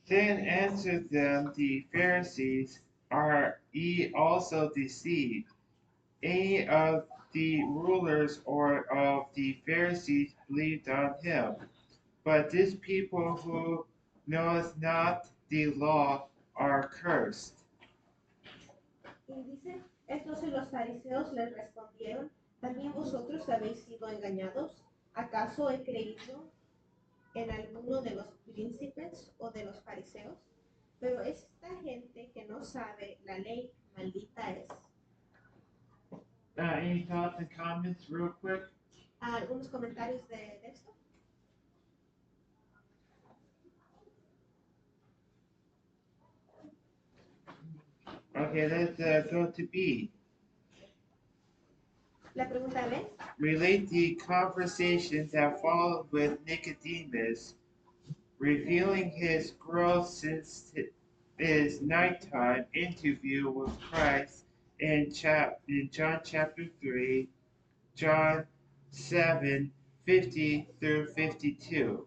Then answered them the Pharisees, Are ye also deceived? Any of the rulers or of the Pharisees believed on him. But this people who knoweth not the law are cursed. Y dice, entonces los fariseos les respondieron, ¿también vosotros habéis sido engañados? ¿Acaso he creído en alguno de los príncipes o de los fariseos? Pero esta gente que no sabe la ley, maldita es. Any thoughts and comments real quick? ¿Algunos comentarios de esto? Okay, let's go to B. La pregunta B. Relate the conversation that followed with Nicodemus, revealing his growth since his nighttime interview with Christ in John chapter 3, John 7:50 through 52.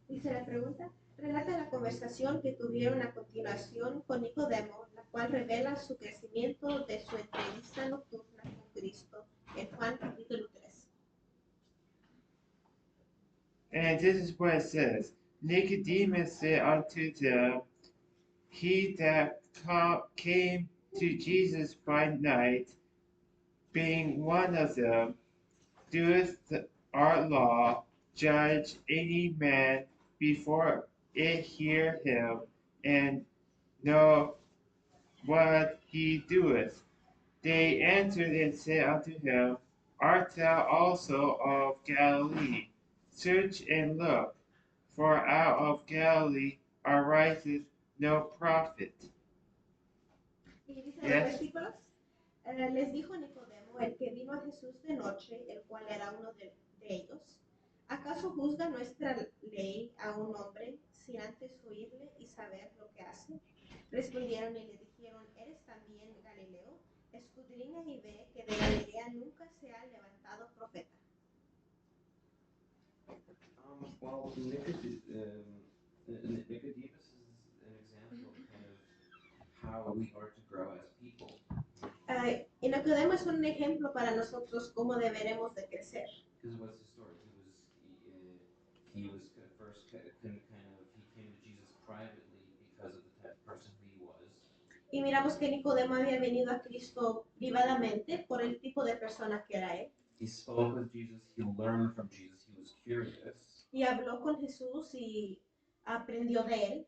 Dice la pregunta, relata la conversación que tuvieron a continuación con Nicodemo, la cual revela su crecimiento de su entrevista nocturna con Cristo en Juan capítulo 3. And this is what it says. Nicodemus said unto them, He that came to Jesus by night, being one of them, doeth our law judge any man before it hear him, and know what he doeth? They answered and said unto him, Art thou also of Galilee? Search and look, for out of Galilee ariseth no prophet. Y dice Yes. los versículos, les dijo Nicodemo, el que vino a Jesús de noche, el cual era uno de ellos, ¿acaso juzga nuestra ley a un hombre sin antes oírle y saber lo que hace? Respondieron y le dijeron, ¿eres también Galileo? Escudriña y ve que de Galilea nunca se ha levantado profeta. Well, Nicodemus is an example of kind of how we are to grow as people. Y Nicodemo es un ejemplo para nosotros cómo deberemos de crecer. Because what's his story? He was first kind of he came to Jesus privately because of the type of person who he was. Y miramos que Nicodemo había venido a Cristo privadamente por el tipo de persona que era él. He spoke with Jesus. He learned from Jesus. He was curious. Y habló con Jesús y aprendió de él.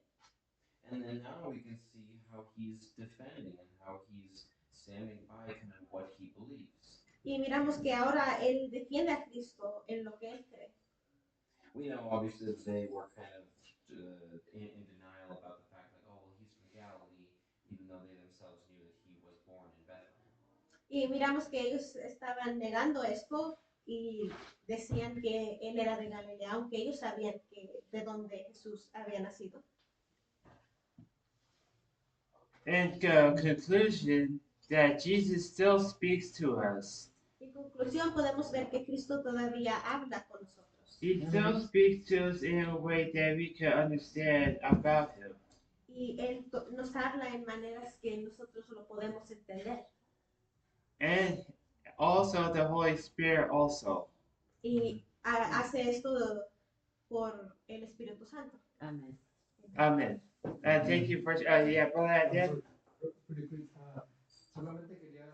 And then now we can see how he's defending and how he's standing by kind of what he believes. Y miramos que ahora él defiende a Cristo en lo que él cree. We know obviously that they were kind of in denial about the fact like, oh, well, he's from Galilee, even though they themselves knew that he was born in Bethlehem. Y miramos que ellos estaban negando esto y decían que él era de Galilea, aunque ellos sabían que de dónde Jesús había nacido. In conclusion, that Jesus still speaks to us. En conclusión, podemos ver que Cristo todavía habla con nosotros. He still speaks to us in a way that we can understand about him. Y Él nos habla en maneras que nosotros lo podemos entender. And also the Holy Spirit also. Y hace esto por el Espíritu Santo. Amén. Amen. Thank you for, yeah, brother, Dan. Pretty quick, solamente quería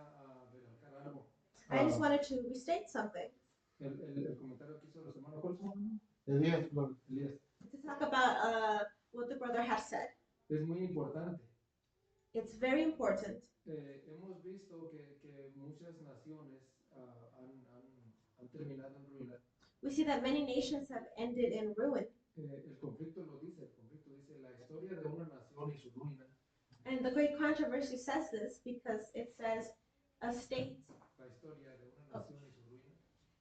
recalcar algo. I just wanted to restate something. El comentario que hizo los hermanos, ¿cuál es su nombre? Elías Flores. Elías. To talk about what the brother has said. Es muy importante. It's very important. Hemos visto que muchas naciones han terminado en ruina. We see that many nations have ended in ruin. El conflicto dice la historia de una nación y su ruina. And the great controversy says this because it says a state, La historia de una nación y su ruina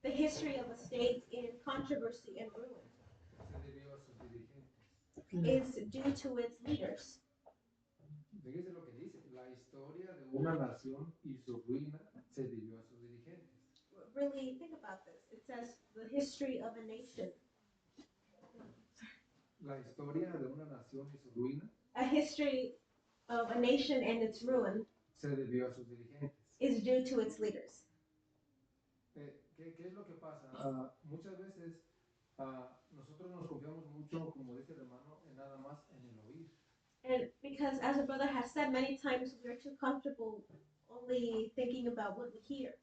the history of a state in controversy and ruin se debió a sus dirigentes. is due to its leaders. Fíjese lo que dice, la historia de una nación y su ruina se debió a sus dirigentes. Really think about this. It says the history of a nation. La historia de una nación y su ruina A history of a nation and its ruin se debió a sus dirigentes. is due to its leaders. ¿Qué es lo que pasa? Muchas veces nosotros nos confiamos mucho, como dice el hermano, en nada más en el oír. And because, as a brother has said, many times we're too comfortable only thinking about what we hear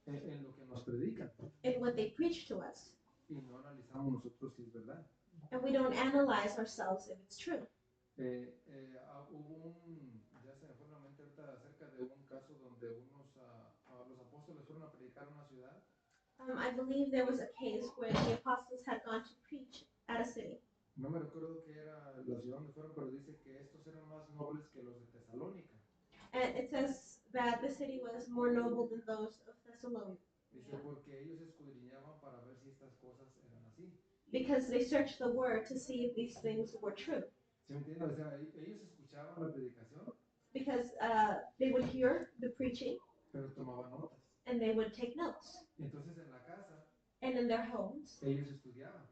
En lo que nos predican and what they preach to us. y no analizamos nosotros si es verdad. And we don't analyze ourselves if it's true. Hubo ya se me fue la mente ahorita acerca de un caso donde los apóstoles fueron a predicar a una ciudad. I believe there was a case where the apostles had gone to preach at a city. No me recuerdo qué era la ciudad donde fueron, pero dice que estos eran más nobles que los de Tesalónica. And it says that the city was more noble than those of Thessalonica Dice porque ellos escudriñaban para ver si estas cosas eran así. because they searched the word to see if these things were true. ¿Sí me entiendes? O sea, ellos escuchaban la predicación, Because they would hear the preaching pero tomaban notas. and they would take notes. Y entonces en la casa And in their homes, ellos estudiaban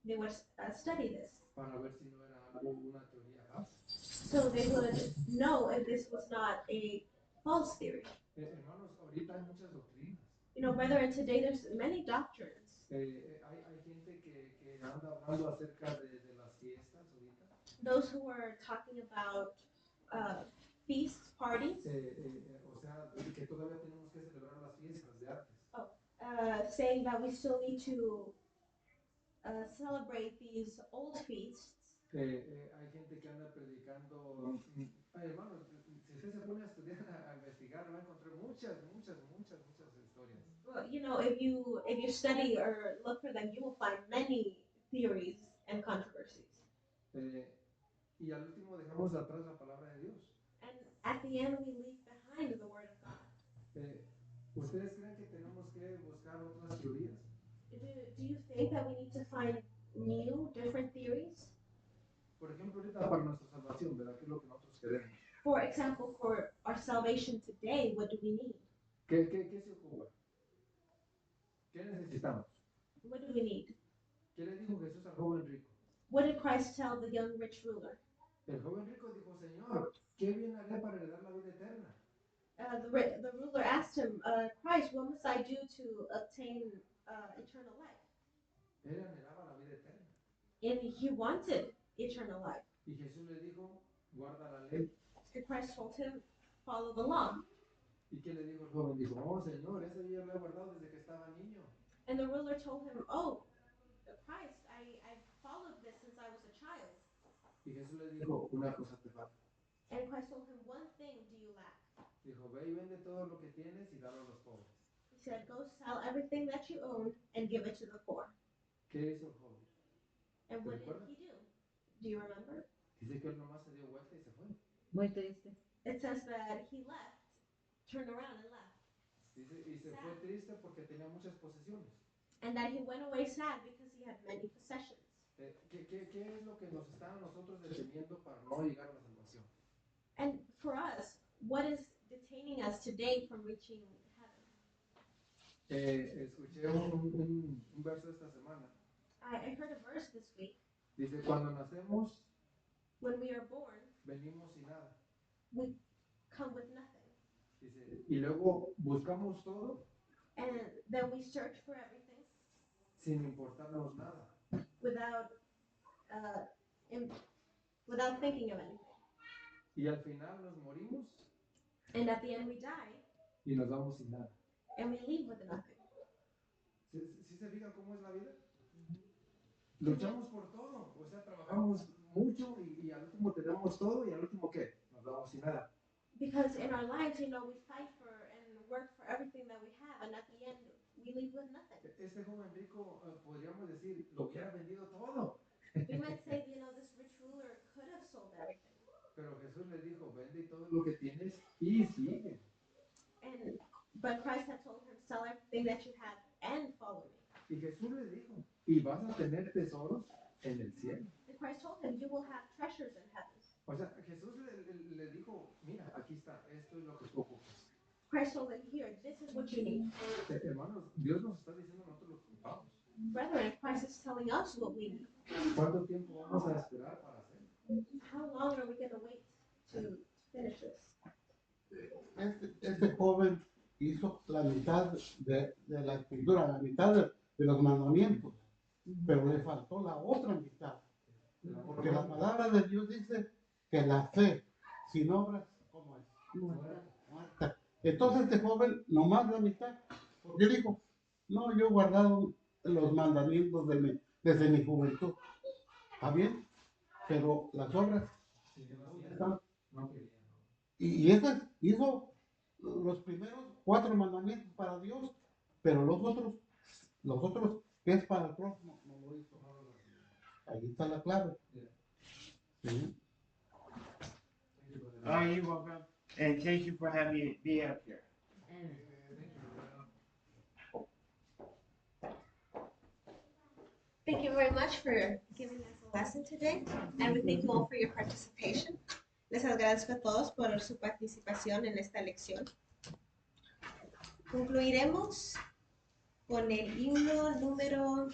they would study this. para ver si no era algo, una teoría falsa. So they would know if this was not a false theory. Hermanos, ahorita hay muchas doctrinas. You know, brethren, today there's many doctrines. Hay gente que anda hablando acerca de las fiestas ahorita. Those who are talking about feasts, parties, O sea, que todavía tenemos que celebrar las fiestas de antes. saying that we still need to celebrate these old feasts. Hay gente que anda predicando. Ay, hermanos, si usted se pone a estudiar, a investigar, va a encontrar muchas historias. Well, you know, if you study or look for them, you will find many theories and controversies. Y al último dejamos atrás la palabra de Dios. And at the end, we leave behind the Word of God. ¿Ustedes creen que tenemos que buscar otras teorías? Do you think that we need to find new, different theories? Por ejemplo, ahorita para nuestra salvación, ¿verdad? ¿Qué es lo que nosotros queremos? For example, for our salvation today, what do we need? ¿Qué se ocupa? ¿Qué necesitamos? What do we need? ¿Qué le dijo Jesús al joven rico? What did Christ tell the young rich ruler? El joven rico dijo, Señor, ¿qué bien haré para heredar la vida eterna? The ruler asked him, Christ, what must I do to obtain eternal life? Él anhelaba la vida eterna. And he wanted eternal life. Y Jesús le dijo, guarda la ley. And Christ told him, follow the law. ¿Y qué le dijo el joven? Dijo, oh Señor, ese yo lo he guardado desde que estaba niño. And the ruler told him, oh, Christ, I followed this since I was a child. Y Jesús le dijo, una cosa te falta. And Christ told him, one thing do you lack? Dijo, ve y vende todo lo que tienes y dalo a los pobres. He said, go sell everything that you own and give it to the poor. ¿Qué hizo el joven? And what did Recuerda. he do? Do you remember? Dice que él nomás se dio vuelta y se fue. Muy triste. It says that he left, turned around and left. Dice, y se fue triste porque tenía muchas posesiones. And that he went away sad because he had many possessions. ¿Qué es lo que nos está a nosotros deteniendo para no llegar a la salvación? And for us, what is detaining us today from reaching heaven? Escuché un verso esta semana. I heard a verse this week. Dice, cuando nacemos, When we are born, venimos sin nada. we come with nothing. Dice, y luego buscamos todo And then we search for everything sin importarnos nada. without, without thinking of anything. Y al final nos morimos And at the end we die y nos vamos sin nada. and we leave with nothing. ¿Sí se fijan cómo es la vida? Luchamos por todo, o sea, trabajamos mucho y al último tenemos todo y al último ¿qué? Nos vamos sin nada. Because in our lives, we fight for and work for everything that we have, and at the end, we leave with nothing. Este joven rico, podríamos decir, lo hubiera vendido todo. We might say, this rich ruler could have sold everything. Pero Jesús le dijo, vende todo lo que tienes y sigue. But Christ had told him, sell everything that you have and follow me. Y Jesús le dijo, y vas a tener tesoros en el cielo. And Christ told him, you will have treasures in heaven. O sea, Jesús le dijo, mira, aquí está, esto es lo que tú ocupas. Christ told him, here, this is what you need. Hermanos, Dios nos está diciendo nosotros lo que ocupamos. Brethren, Christ is telling us what we need. ¿Cuánto tiempo vamos a esperar para hacerlo? How long are we going to wait to finish this? Este joven hizo la mitad de la escritura, la mitad de los mandamientos, pero le faltó la otra mitad. Porque la palabra de Dios dice que la fe sin obras, ¿cómo es? Muerta. Entonces este joven, nomás la mitad, porque dijo, no, yo he guardado los mandamientos desde mi juventud. ¿Está bien? Pero las obras están. Y esas hizo los primeros 4 mandamientos para Dios, pero los otros que es para el próximo, no lo hizo. Ahí está la clave. Sí. Oh, you're welcome. And thank you for having me be up here. Thank you very much for giving us a lesson today, and we thank you all for your participation. Les agradezco a todos por su participación en esta lección. Concluiremos con el himno número